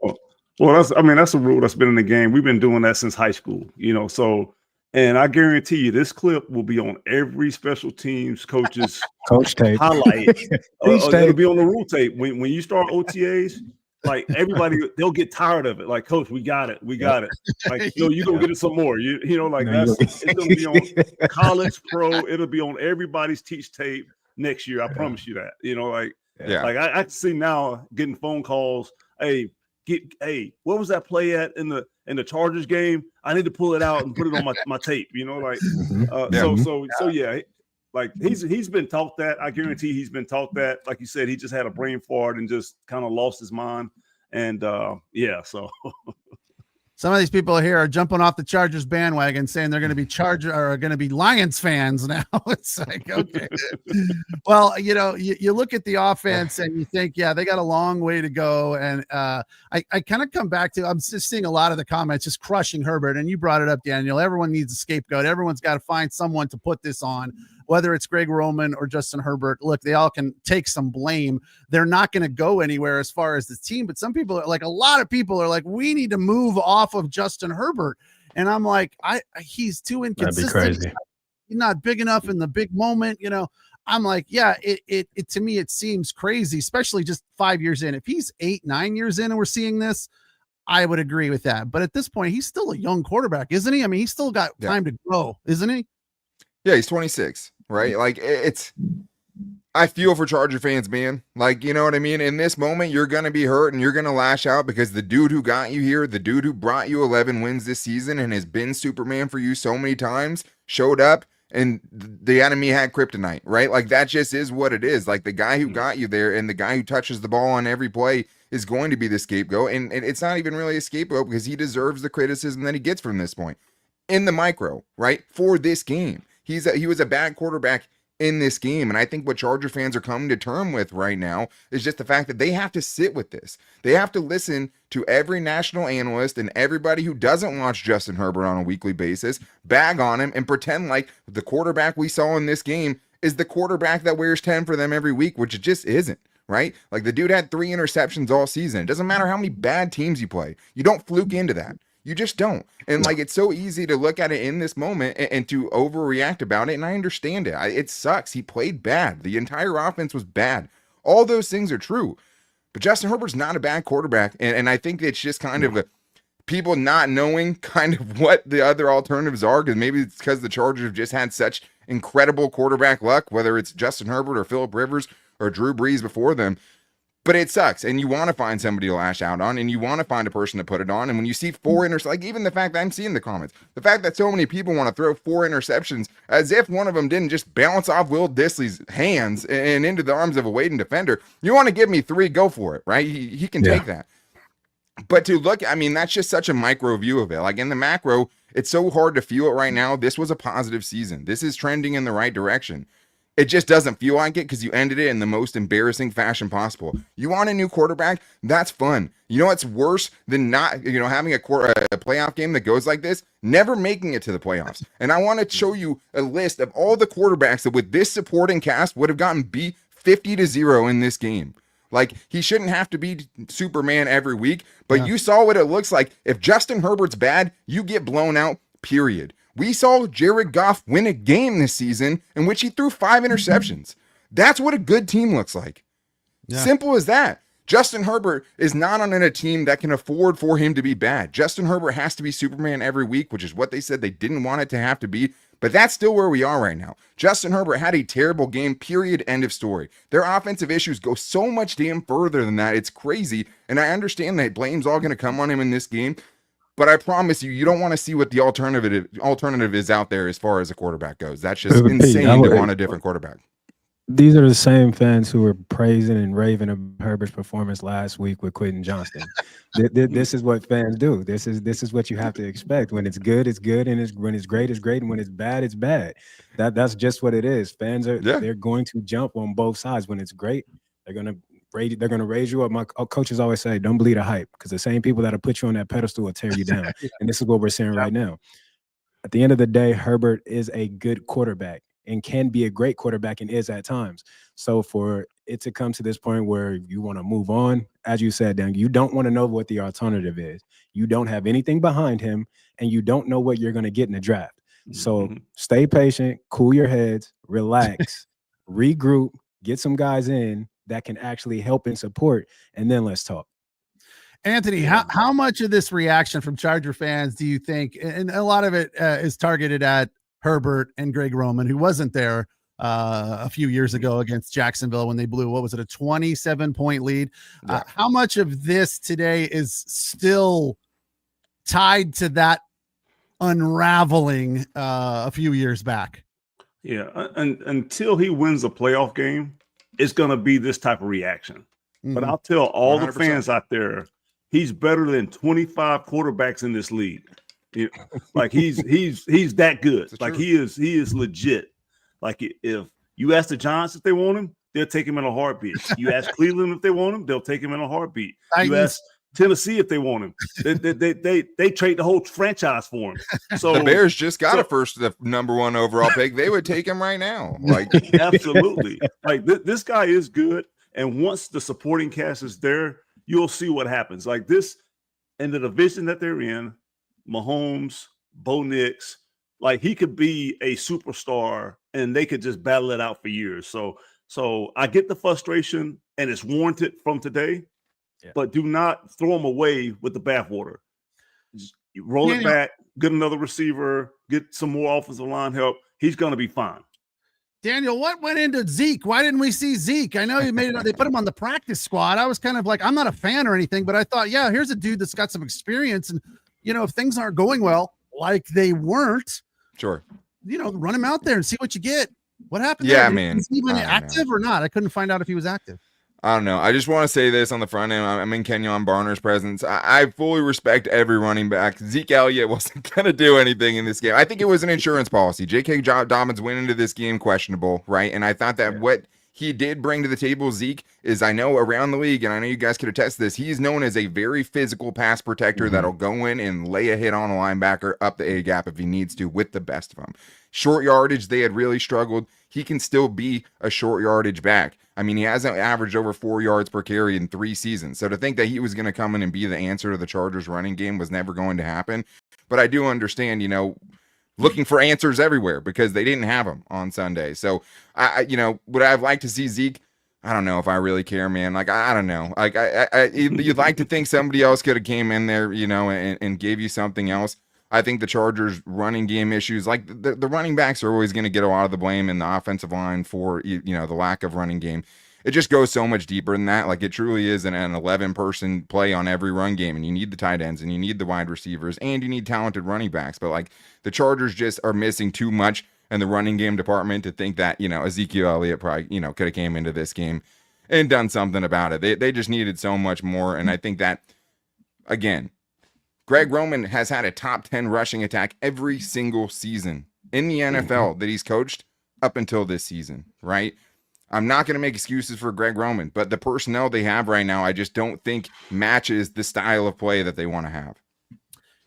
Well, that's a rule that's been in the game. We've been doing that since high school, and I guarantee you this clip will be on every special teams coach's coach tape highlight. It'll be on the rule tape. When you start OTAs, like everybody, they'll get tired of it. Like, coach, we got it. Like, you're gonna get it some more. It's gonna be on college, pro. It'll be on everybody's teach tape next year. I promise you that. Like I can see now getting phone calls. What was that play at in the Chargers game? I need to pull it out and put it on my tape. Like he's been taught that. I guarantee he's been taught that. Like you said, he just had a brain fart and just kind of lost his mind. And so some of these people here are jumping off the Chargers bandwagon saying they're going to be Lions fans now. It's like, okay. Well, you look at the offense and you think, they got a long way to go. And I kind of come back to, I'm just seeing a lot of the comments just crushing Herbert. And you brought it up, Daniel. Everyone needs a scapegoat. Everyone's got to find someone to put this on, whether it's Greg Roman or Justin Herbert. Look, they all can take some blame. They're not going to go anywhere as far as the team, but some people are like, a lot of people are like, we need to move off of Justin Herbert. And I'm like, he's too inconsistent. That'd be crazy. He's not big enough in the big moment. I'm like, it to me, it seems crazy, especially just 5 years in. If he's 8-9 years in and we're seeing this, I would agree with that. But at this point, he's still a young quarterback, isn't he? I mean, he's still got time to grow, isn't he? Yeah, he's 26, right? Like I feel for Charger fans, man. Like, you know what I mean? In this moment, you're going to be hurt and you're going to lash out because the dude who got you here, the dude who brought you 11 wins this season and has been Superman for you so many times, showed up and the enemy had kryptonite, right? Like that just is what it is. Like the guy who got you there and the guy who touches the ball on every play is going to be the scapegoat. And it's not even really a scapegoat because he deserves the criticism that he gets from this point in the micro, right? For this game. He was a bad quarterback in this game. And I think what Charger fans are coming to terms with right now is just the fact that they have to sit with this. They have to listen to every national analyst and everybody who doesn't watch Justin Herbert on a weekly basis, bag on him and pretend like the quarterback we saw in this game is the quarterback that wears 10 for them every week, which it just isn't, right? Like the dude had 3 interceptions all season. It doesn't matter how many bad teams you play. You don't fluke into that. You just don't. And like, it's so easy to look at it in this moment and to overreact about it. And I understand it. It sucks. He played bad. The entire offense was bad. All those things are true. But Justin Herbert's not a bad quarterback. And I think it's just kind of people not knowing kind of what the other alternatives are. Because maybe it's because the Chargers have just had such incredible quarterback luck, whether it's Justin Herbert or Phillip Rivers or Drew Brees before them. But it sucks, and you want to find somebody to lash out on, and you want to find a person to put it on. And when you see 4 interceptions, like even the fact that I'm seeing the comments, the fact that so many people want to throw 4 interceptions as if one of them didn't just bounce off Will Dissly's hands and into the arms of a waiting defender. You want to give me 3, go for it, right? He can take that. But to look, I mean, that's just such a micro view of it. Like in the macro, it's so hard to feel it right now. This was a positive season. This is trending in the right direction. It just doesn't feel like it because you ended it in the most embarrassing fashion possible. You want a new quarterback? That's fun. You know what's worse than not, having a playoff game that goes like this? Never making it to the playoffs. And I want to show you a list of all the quarterbacks that with this supporting cast would have gotten beat 50-0 in this game. Like, he shouldn't have to be Superman every week, but you saw what it looks like. If Justin Herbert's bad, you get blown out, period. We saw Jared Goff win a game this season in which he threw 5 interceptions. That's what a good team looks like. Yeah. Simple as that. Justin Herbert is not on a team that can afford for him to be bad. Justin Herbert has to be Superman every week, which is what they said they didn't want it to have to be. But that's still where we are right now. Justin Herbert had a terrible game, period, end of story. Their offensive issues go so much damn further than that. It's crazy. And I understand that blame's all going to come on him in this game. But I promise you, you don't want to see what the alternative is out there as far as a quarterback goes. That's just insane to want a different quarterback. These are the same fans who were praising and raving about Herbert's performance last week with Quentin Johnston. This is what fans do. This is what you have to expect. When it's good, it's good, and when it's great, it's great, and when it's bad, it's bad. That's just what it is. Fans they're going to jump on both sides. When it's great, they're gonna raise you up. My coaches always say, "Don't believe the hype," because the same people that'll put you on that pedestal will tear you down. And this is what we're seeing right now. At the end of the day, Herbert is a good quarterback and can be a great quarterback and is at times. So for it to come to this point where you want to move on, as you said, Dan, you don't want to know what the alternative is. You don't have anything behind him, and you don't know what you're going to get in the draft. So stay patient, cool your heads, relax, regroup, get some guys in that can actually help and support, and then let's talk. Anthony, how much of this reaction from Charger fans do you think, and a lot of it is targeted at Herbert and Greg Roman, who wasn't there a few years ago against Jacksonville when they blew, what was it, a 27-point lead? Yeah. How much of this today is still tied to that unraveling a few years back? Yeah, and until he wins a playoff game, it's going to be this type of reaction. But I'll tell all 100%. The fans out there, he's better than 25 quarterbacks in this league. Like he's that good. Like he is legit. Like if you ask the Giants if they want him, they'll take him in a heartbeat. You ask Cleveland if they want him, they'll take him in a heartbeat. You ask Tennessee if they want him, they trade the whole franchise for him. So the Bears just got the number 1 overall pick. They would take him right now. Like absolutely. Like this guy is good, and once the supporting cast is there, you'll see what happens. Like this in the division that they're in. Mahomes, Bo Nix, like he could be a superstar and they could just battle it out for years. So I get the frustration and it's warranted from today, but do not throw him away with the bathwater. Just roll it back, get another receiver, get some more offensive line help. He's going to be fine. Daniel, what went into Zeke? Why didn't we see Zeke? I know you made it. They put him on the practice squad. I was kind of like, I'm not a fan or anything, but I thought, yeah, here's a dude that's got some experience, and if things aren't going well, like they weren't, sure, run him out there and see what you get. What happened? Yeah, there? man. Is he even active or not? I couldn't find out if he was active. I don't know. I just want to say this on the front end. I'm in Kenjon Barner's presence. I fully respect every running back. Zeke Elliott wasn't going to do anything in this game. I think it was an insurance policy. J.K. Dobbins went into this game questionable, right? And I thought that what he did bring to the table, Zeke, is I know around the league, and I know you guys could attest to this, he's known as a very physical pass protector that'll go in and lay a hit on a linebacker up the A-gap if he needs to with the best of them. Short yardage, they had really struggled. He can still be a short yardage back. I mean, he hasn't averaged over 4 yards per carry in 3 seasons. So to think that he was going to come in and be the answer to the Chargers running game was never going to happen. But I do understand, looking for answers everywhere because they didn't have them on Sunday. So would I have liked to see Zeke? I don't know if I really care, man. Like, I don't know. Like you'd like to think somebody else could have came in there, and gave you something else. I think the Chargers running game issues, like the running backs are always going to get a lot of the blame in the offensive line for, the lack of running game. It just goes so much deeper than that. Like it truly is an 11-person play on every run game, and you need the tight ends and you need the wide receivers and you need talented running backs. But like the Chargers just are missing too much in the running game department to think that, Ezekiel Elliott probably, could have came into this game and done something about it. They just needed so much more. And I think that, again, Greg Roman has had a top 10 rushing attack every single season in the NFL that he's coached up until this season, right? I'm not going to make excuses for Greg Roman, but the personnel they have right now, I just don't think matches the style of play that they want to have.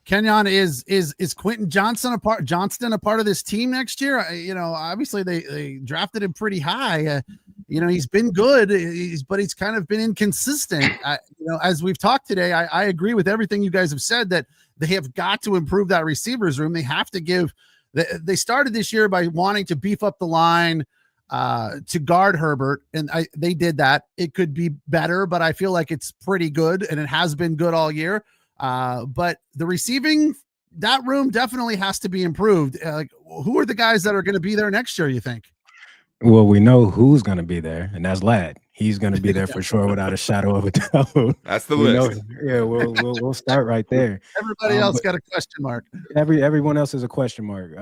Kenjon, is Quentin Johnston a part of this team next year? Obviously they drafted him pretty high. He's been good, but he's kind of been inconsistent. As we've talked today, I agree with everything you guys have said that they have got to improve that receivers room. They have to give. They started this year by wanting to beef up the line to guard Herbert, and they did that. It could be better, but I feel like it's pretty good, and it has been good all year. But the receiving that room definitely has to be improved. Like, who are the guys that are going to be there next year, you think? Well, we know who's going to be there, and that's Ladd. He's going to be there for sure, without a shadow of a doubt. That's the we list. Know, yeah, we'll start right there. Everybody else got a question mark. Everyone else is a question mark.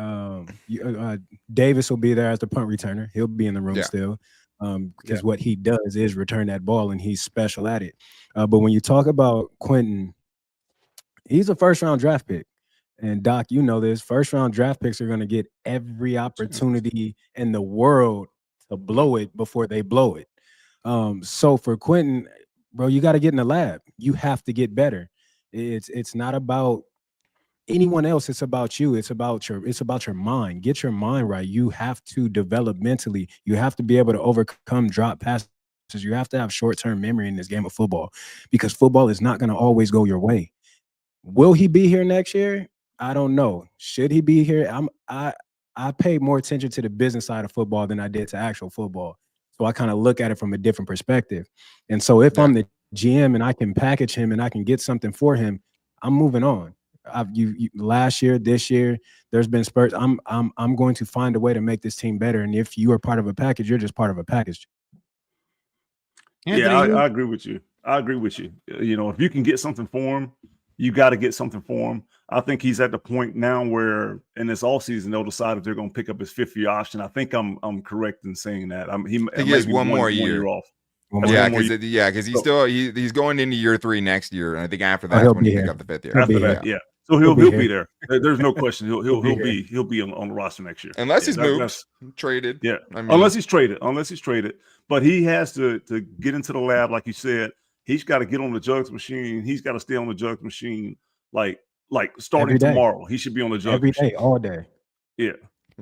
Davis will be there as the punt returner. He'll be in the room still, because what he does is return that ball, and he's special at it. But when you talk about Quentin, he's a first-round draft pick. And Doc, you know this, first-round draft picks are going to get every opportunity in the world to blow it before they blow it. So for Quentin, bro, you got to get in the lab. You have to get better. It's not about anyone else. It's about you. It's about your mind. Get your mind right. You have to develop mentally. You have to be able to overcome drop passes. You have to have short-term memory in this game of football, because football is not going to always go your way. Will he be here next year? I don't know. Should he be here? I pay more attention to the business side of football than I did to actual football. So I kind of look at it from a different perspective. And so if I'm the GM and I can package him and I can get something for him, I'm moving on. Last year, this year, there's been spurts. I'm going to find a way to make this team better. And if you are part of a package, you're just part of a package. Anthony, I agree with you. You know, if you can get something for him, you got to get something for him. I think he's at the point now where in this offseason they'll decide if they're going to pick up his fifth-year option. I think I'm correct in saying that. He has one more year off. Because he's going into year 3 next year, and I think after that when you pick up the 5th year. After that, so he'll be there. There's no question. He'll be on the roster next year, unless he's moved, traded. Yeah, unless he's traded. But he has to get into the lab, like you said. He's got to get on the jugs machine. He's got to stay on the jugs machine, like starting tomorrow. He should be on the jugs every machine day, all day. Yeah,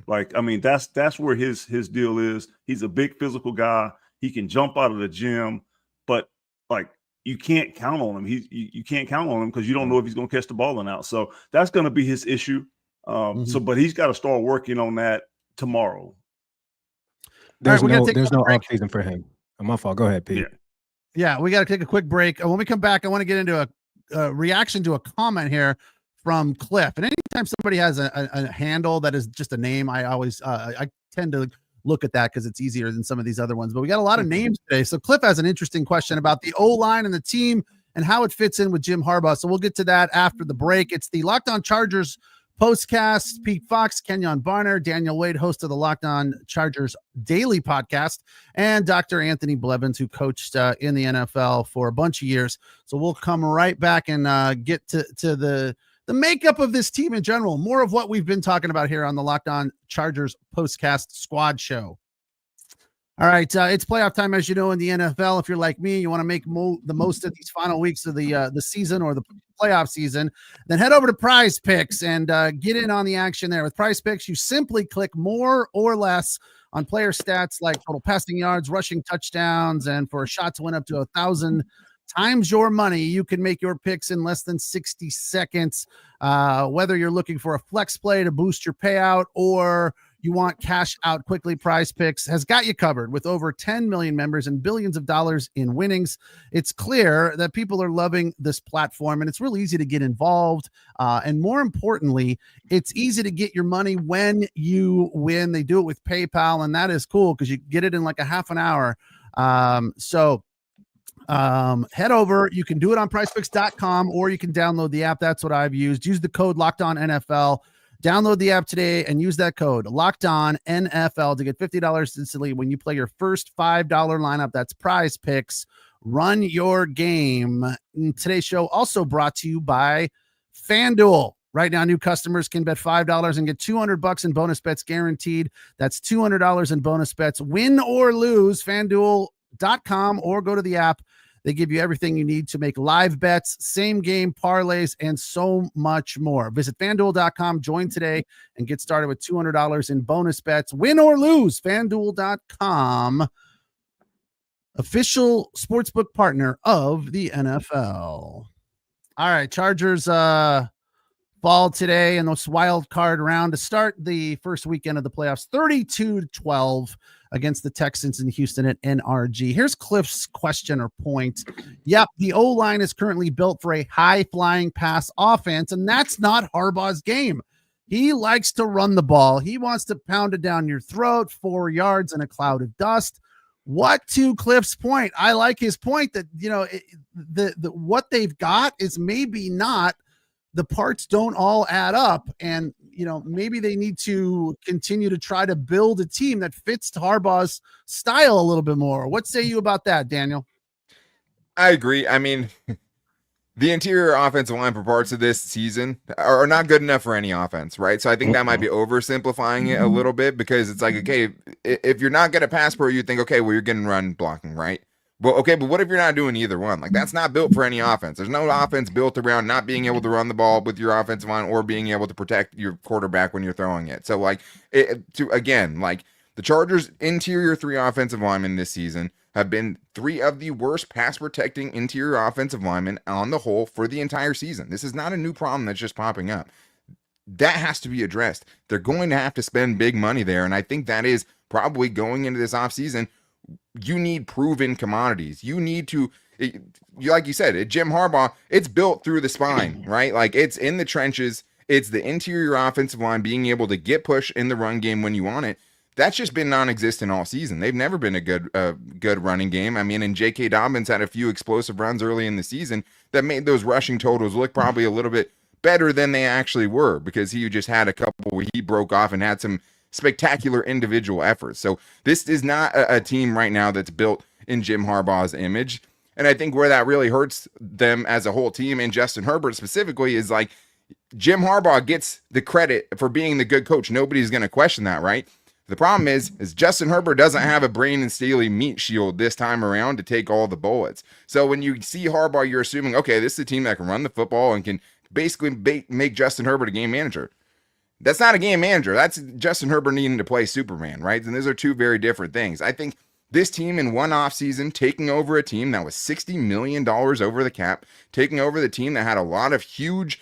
like I mean, that's where his deal is. He's a big physical guy. He can jump out of the gym, but like you can't count on him. You can't count on him because you don't know if he's going to catch the ball or not. So that's going to be his issue. But he's got to start working on that tomorrow. There's no off season for him. My fault. Go ahead, Pete. Yeah, we got to take a quick break. And when we come back, I want to get into a reaction to a comment here from Cliff. And anytime somebody has a handle that is just a name, I always I tend to look at that because it's easier than some of these other ones. But we got a lot of names today. So Cliff has an interesting question about the O-line and the team and how it fits in with Jim Harbaugh. So we'll get to that after the break. It's the Locked On Chargers postcast. Pete Fox, Kenjon Barner, Daniel Wade, host of the Locked On Chargers daily podcast, and Dr. Anthony Blevins, who coached in the NFL for a bunch of years. So we'll come right back and get to the makeup of this team in general. More of what we've been talking about here on the Locked On Chargers postcast squad show. All right, it's playoff time, as you know, in the NFL. If you're like me, you want to make the most of these final weeks of the season or the playoff season, then head over to Prize Picks and get in on the action there. With Prize Picks, you simply click more or less on player stats like total passing yards, rushing touchdowns, and for a shot to win up to 1,000 times your money, you can make your picks in less than 60 seconds. Whether you're looking for a flex play to boost your payout or you want cash out quickly, Prize Picks has got you covered with over 10 million members and billions of dollars in winnings. It's clear that people are loving this platform, and it's really easy to get involved. And more importantly, it's easy to get your money when you win. They do it with PayPal, and that is cool because you get it in like a half an hour. Head over. You can do it on PrizePicks.com, or you can download the app. That's what I've used. Use the code LOCKEDONNFL. Download the app today and use that code LOCKEDONNFL to get $50 instantly when you play your first $5 lineup. That's Prize Picks. Run your game. And today's show also brought to you by FanDuel. Right now, new customers can bet $5 and get $200 in bonus bets guaranteed. That's $200 in bonus bets. Win or lose, FanDuel.com, or go to the app. They give you everything you need to make live bets, same game parlays, and so much more. Visit FanDuel.com, join today, and get started with $200 in bonus bets. Win or lose, FanDuel.com, official sportsbook partner of the NFL. All right, Chargers 5 fall today in this wild card round to start the first weekend of the playoffs, 32-12 against the Texans in Houston at NRG. Here's Cliff's question or point. Yep, the O-line is currently built for a high-flying pass offense, and that's not Harbaugh's game. He likes to run the ball. He wants to pound it down your throat, 4 yards in a cloud of dust. What to Cliff's point? I like his point that, what they've got is maybe not, the parts don't all add up. And, maybe they need to continue to try to build a team that fits Harbaugh's style a little bit more. What say you about that, Daniel? I agree. I mean, the interior offensive line for parts of this season are not good enough for any offense, right? So I think that might be oversimplifying it a little bit, because it's like, okay, if you're not going to pass pro, you think, okay, well, you're getting run blocking, right? Well, okay, but what if you're not doing either one? Like, that's not built for any offense. There's no offense built around not being able to run the ball with your offensive line or being able to protect your quarterback when you're throwing it. So, the Chargers' interior 3 offensive linemen this season have been 3 of the worst pass protecting interior offensive linemen on the whole for the entire season. This is not a new problem that's just popping up. That has to be addressed. They're going to have to spend big money there, and I think that is probably going into this offseason. You need proven commodities. You need to, like you said, Jim Harbaugh, it's built through the spine, right? Like, it's in the trenches. It's the interior offensive line being able to get push in the run game when you want it. That's just been non-existent all season. They've never been a good running game. I mean, and J.K. Dobbins had a few explosive runs early in the season that made those rushing totals look probably a little bit better than they actually were, because he just had a couple where he broke off and had some spectacular individual efforts. So this is not a team right now that's built in Jim Harbaugh's image. And I think where that really hurts them as a whole team, and Justin Herbert specifically, is like, Jim Harbaugh gets the credit for being the good coach. Nobody's going to question that, right? The problem is Justin Herbert doesn't have a Brandon Staley meat shield this time around to take all the bullets. So when you see Harbaugh, you're assuming, okay, this is a team that can run the football and can basically make Justin Herbert a game manager. That's not a game manager. That's Justin Herbert needing to play Superman, right? And those are 2 very different things. I think this team in one offseason, taking over a team that was $60 million over the cap, taking over the team that had a lot of huge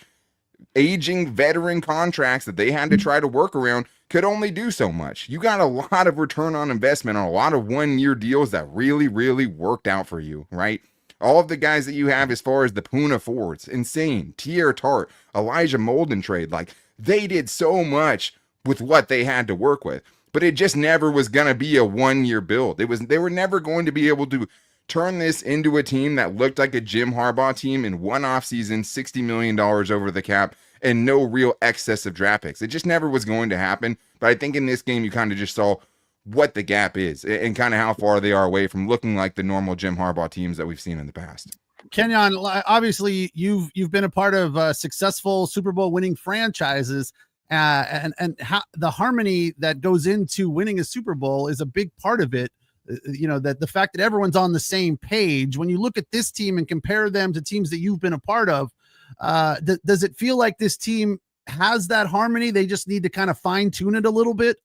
aging veteran contracts that they had to try to work around, could only do so much. You got a lot of return on investment on a lot of 1-year deals that really, really worked out for you, right? All of the guys that you have as far as the Puna Fords, insane, Tier Tart, Elijah Molden trade, like, they did so much with what they had to work with, but it just never was going to be a 1-year build. They were never going to be able to turn this into a team that looked like a Jim Harbaugh team in one offseason, $60 million over the cap, and no real excess of draft picks. It just never was going to happen. But I think in this game, you kind of just saw what the gap is and kind of how far they are away from looking like the normal Jim Harbaugh teams that we've seen in the past. Kenjon, obviously you've been a part of successful Super Bowl winning franchises, and how the harmony that goes into winning a Super Bowl is a big part of it. That the fact that everyone's on the same page. When you look at this team and compare them to teams that you've been a part of, does it feel like this team has that harmony? They just need to kind of fine tune it a little bit.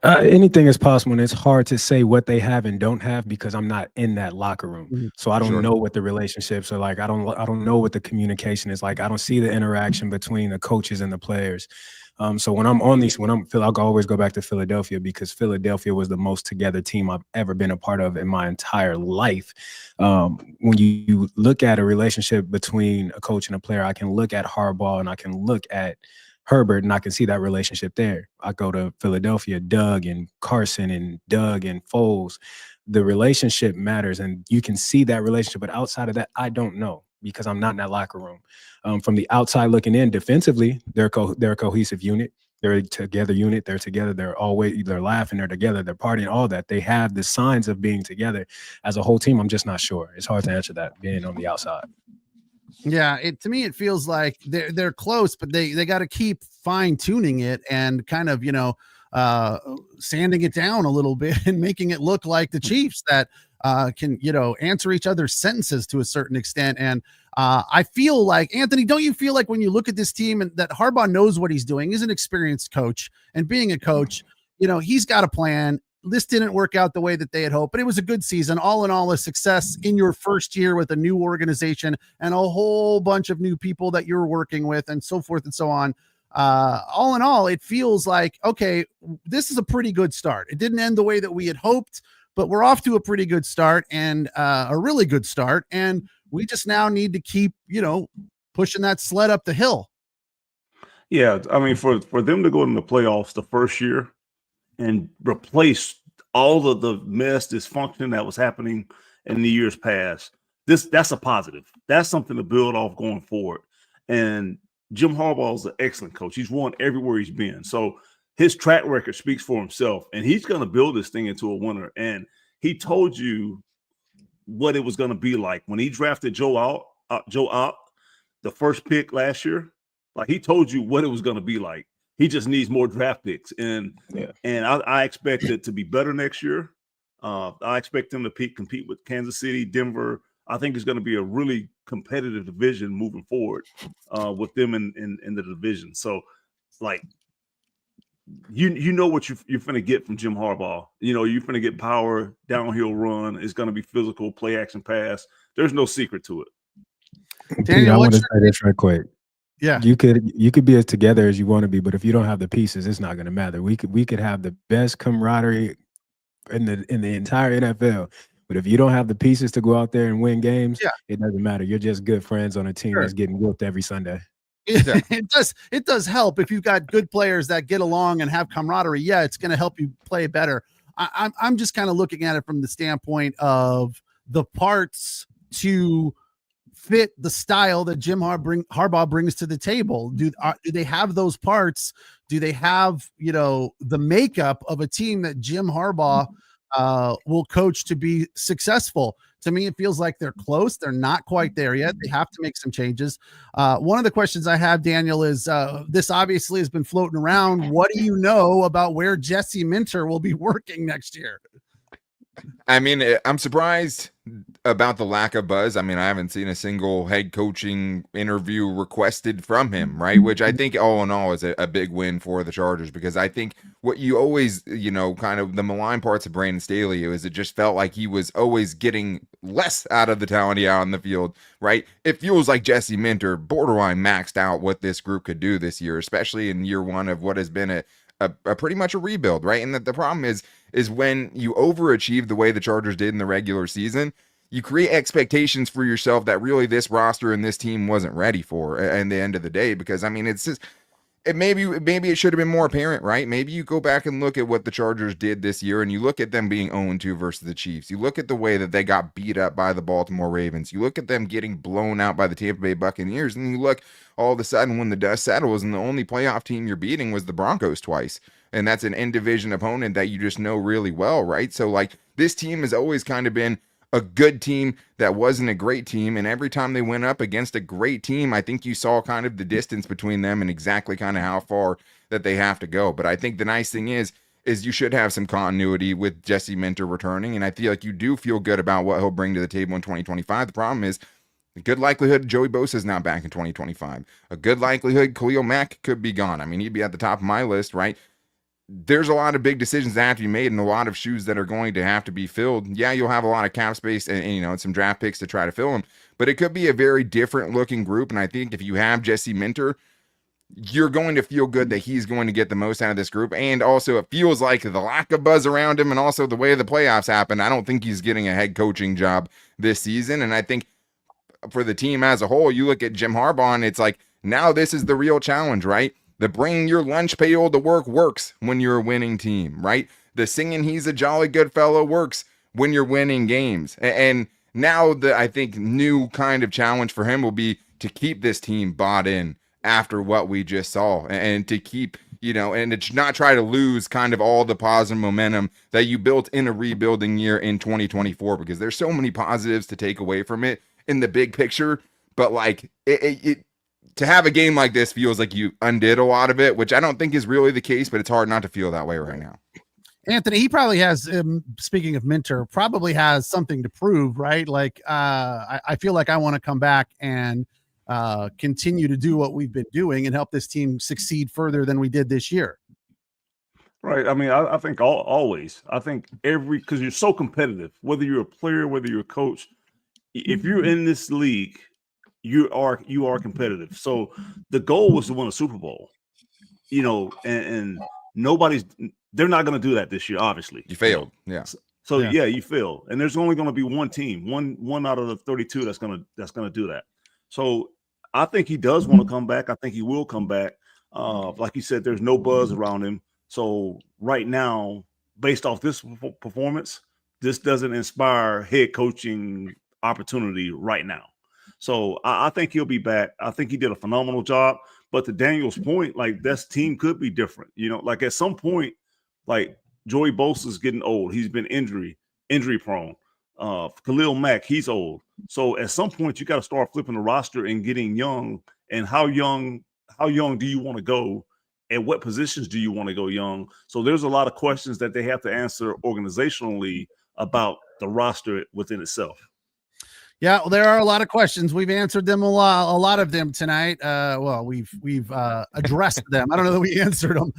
Anything is possible, and it's hard to say what they have and don't have because I'm not in that locker room. So I don't know what the relationships are like. I don't know what the communication is like. I don't see the interaction between the coaches and the players. So when I'm on these, I'll always go back to Philadelphia, because Philadelphia was the most together team I've ever been a part of in my entire life. When you look at a relationship between a coach and a player, I can look at Harbaugh and I can look at Herbert, and I can see that relationship there. I go to Philadelphia, Doug and Carson and Doug and Foles. The relationship matters, and you can see that relationship. But outside of that, I don't know, because I'm not in that locker room. From the outside looking in, defensively, they're a cohesive unit. They're a together unit. They're together. They're laughing. They're together. They're partying. All that. They have the signs of being together. As a whole team, I'm just not sure. It's hard to answer that being on the outside. Yeah, to me it feels like they're close, but they got to keep fine tuning it and kind of sanding it down a little bit and making it look like the Chiefs that can answer each other's sentences to a certain extent. And I feel like, Anthony, don't you feel like when you look at this team and that Harbaugh knows what he's doing, he's an experienced coach, and being a coach, he's got a plan. this didn't work out the way that they had hoped, but it was a good season. All in all, a success in your first year with a new organization and a whole bunch of new people that you're working with and so forth and so on. All in all, it feels like, okay, this is a pretty good start. It didn't end the way that we had hoped, but we're off to a pretty good start and a really good start. And we just now need to keep, pushing that sled up the hill. Yeah. I mean, for them to go in the playoffs the first year and replace all of the mess, dysfunction that was happening in the years past, that's a positive. That's something to build off going forward. And Jim Harbaugh is an excellent coach. He's won everywhere he's been. So his track record speaks for himself, and he's going to build this thing into a winner. And he told you what it was going to be like when he drafted Joe Ott, the first pick last year. Like, he told you what it was going to be like. He just needs more draft picks, and I expect it to be better next year. I expect them to compete with Kansas City, Denver. I think it's going to be a really competitive division moving forward with them in the division. So, like, you know what you're going to get from Jim Harbaugh. You're going to get power, downhill run. It's going to be physical, play action pass. There's no secret to it. Daniel, I want to say this right quick. Yeah, you could be as together as you want to be, but if you don't have the pieces, it's not going to matter. We could have the best camaraderie in the entire NFL, but if you don't have the pieces to go out there and win games, it doesn't matter. You're just good friends on a team that's getting whooped every Sunday. It does help if you've got good players that get along and have camaraderie. Yeah, it's going to help you play better. I'm just kind of looking at it from the standpoint of the parts to fit the style that Jim Harbaugh brings to the table. Do they have those parts? Do they have, the makeup of a team that Jim Harbaugh will coach to be successful? To me, it feels like they're close. They're not quite there yet. They have to make some changes. One of the questions I have, Daniel, is this obviously has been floating around. What do you know about where Jesse Minter will be working next year? I mean, I'm surprised about the lack of buzz. I mean, I haven't seen a single head coaching interview requested from him, right? Which I think all in all is a big win for the Chargers, because I think what you always, kind of the malign parts of Brandon Staley is it just felt like he was always getting less out of the talent out on the field, right? It feels like Jesse Minter borderline maxed out what this group could do this year, especially in year one of what has been a pretty much a rebuild, right? And the problem is when you overachieve the way the Chargers did in the regular season, you create expectations for yourself that really this roster and this team wasn't ready for at the end of the day. Because, I mean, it's just, maybe it should have been more apparent, right? Maybe you go back and look at what the Chargers did this year, and you look at them being 0-2 versus the Chiefs. You look at the way that they got beat up by the Baltimore Ravens. You look at them getting blown out by the Tampa Bay Buccaneers, and you look all of a sudden when the dust settles and the only playoff team you're beating was the Broncos twice. And that's an in-division opponent that you just know really well, right? So, like, this team has always kind of been a good team that wasn't a great team. And every time they went up against a great team, I think you saw kind of the distance between them and exactly kind of how far that they have to go. But I think the nice thing is you should have some continuity with Jesse Minter returning. And I feel like you do feel good about what he'll bring to the table in 2025. The problem is, a good likelihood Joey Bosa is not back in 2025. A good likelihood Khalil Mack could be gone. I mean, he'd be at the top of my list, right? There's a lot of big decisions that have to be made and a lot of shoes that are going to have to be filled. Yeah, you'll have a lot of cap space and some draft picks to try to fill them, but it could be a very different looking group. And I think if you have Jesse Minter, you're going to feel good that he's going to get the most out of this group. And also it feels like the lack of buzz around him and also the way the playoffs happen, I don't think he's getting a head coaching job this season. And I think for the team as a whole, you look at Jim Harbaugh and it's like, now this is the real challenge, right? The bringing your lunch pail to work works when you're a winning team, right? The singing he's a jolly good fellow works when you're winning games. And now I think new kind of challenge for him will be to keep this team bought in after what we just saw and to keep, and to not try to lose kind of all the positive momentum that you built in a rebuilding year in 2024, because there's so many positives to take away from it in the big picture. But like it to have a game like this feels like you undid a lot of it, which I don't think is really the case, but it's hard not to feel that way right now. Anthony, he probably has, speaking of Minter, probably has something to prove, right? Like, I feel like I want to come back and continue to do what we've been doing and help this team succeed further than we did this year. Right. I mean, I think always. I think because you're so competitive, whether you're a player, whether you're a coach, if you're in this league, you are competitive. So the goal was to win a Super Bowl, and they're not going to do that this year. Obviously, You failed. Yeah. So you fail, and there's only going to be one team, one out of the 32 that's going to do that. So I think he does want to come back. I think he will come back. Like you said, there's no buzz around him. So right now, based off this performance, this doesn't inspire head coaching opportunity right now. So I think he'll be back. I think he did a phenomenal job. But to Daniel's point, like this team could be different. Like at some point, like Joey Bosa's getting old. He's been injury prone. Khalil Mack, he's old. So at some point, you got to start flipping the roster and getting young. And how young do you want to go? And what positions do you want to go young? So there's a lot of questions that they have to answer organizationally about the roster within itself. Yeah, well, there are a lot of questions. We've answered them a lot of them tonight. Well, we've addressed them. I don't know that we answered them.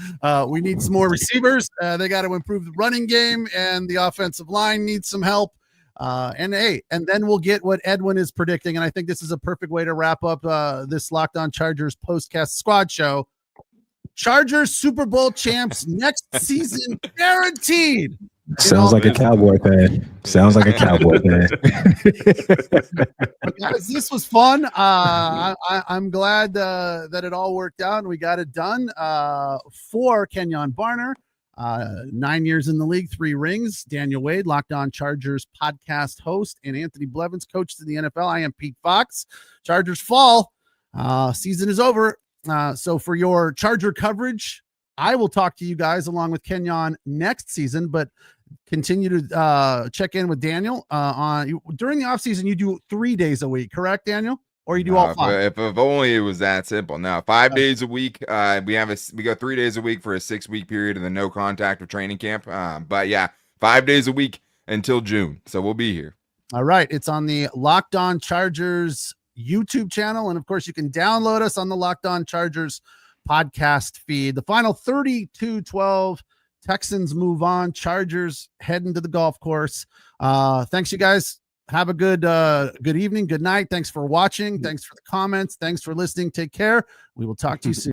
We need some more receivers. They got to improve the running game, and the offensive line needs some help. And then we'll get what Edwin is predicting. And I think this is a perfect way to wrap up this Locked On Chargers postcast squad show. Chargers Super Bowl champs next season, guaranteed. Sounds like a Cowboy fan. Guys, this was fun. I'm glad that it all worked out and we got it done. For Kenjon Barner, 9 years in the league, 3 rings. Daniel Wade, Locked On Chargers podcast host, and Anthony Blevins, coach to the NFL. I am Pete Fox. Chargers fall. Season is over. So for your Charger coverage, I will talk to you guys along with Kenjon next season, but continue to check in with Daniel during the offseason. You do 3 days a week, correct, Daniel? Or you do all 5? If only it was that simple. Now, 5 days a week. We go 3 days a week for a 6-week period and then no contact with training camp. But yeah, 5 days a week until June. So we'll be here. All right. It's on the Locked On Chargers YouTube channel. And of course, you can download us on the Locked On Chargers podcast feed. The final 32-12. Texans move on. Chargers heading to the golf course. Thanks, you guys. Have a good evening. Good night. Thanks for watching. Thanks for the comments. Thanks for listening. Take care. We will talk to you soon.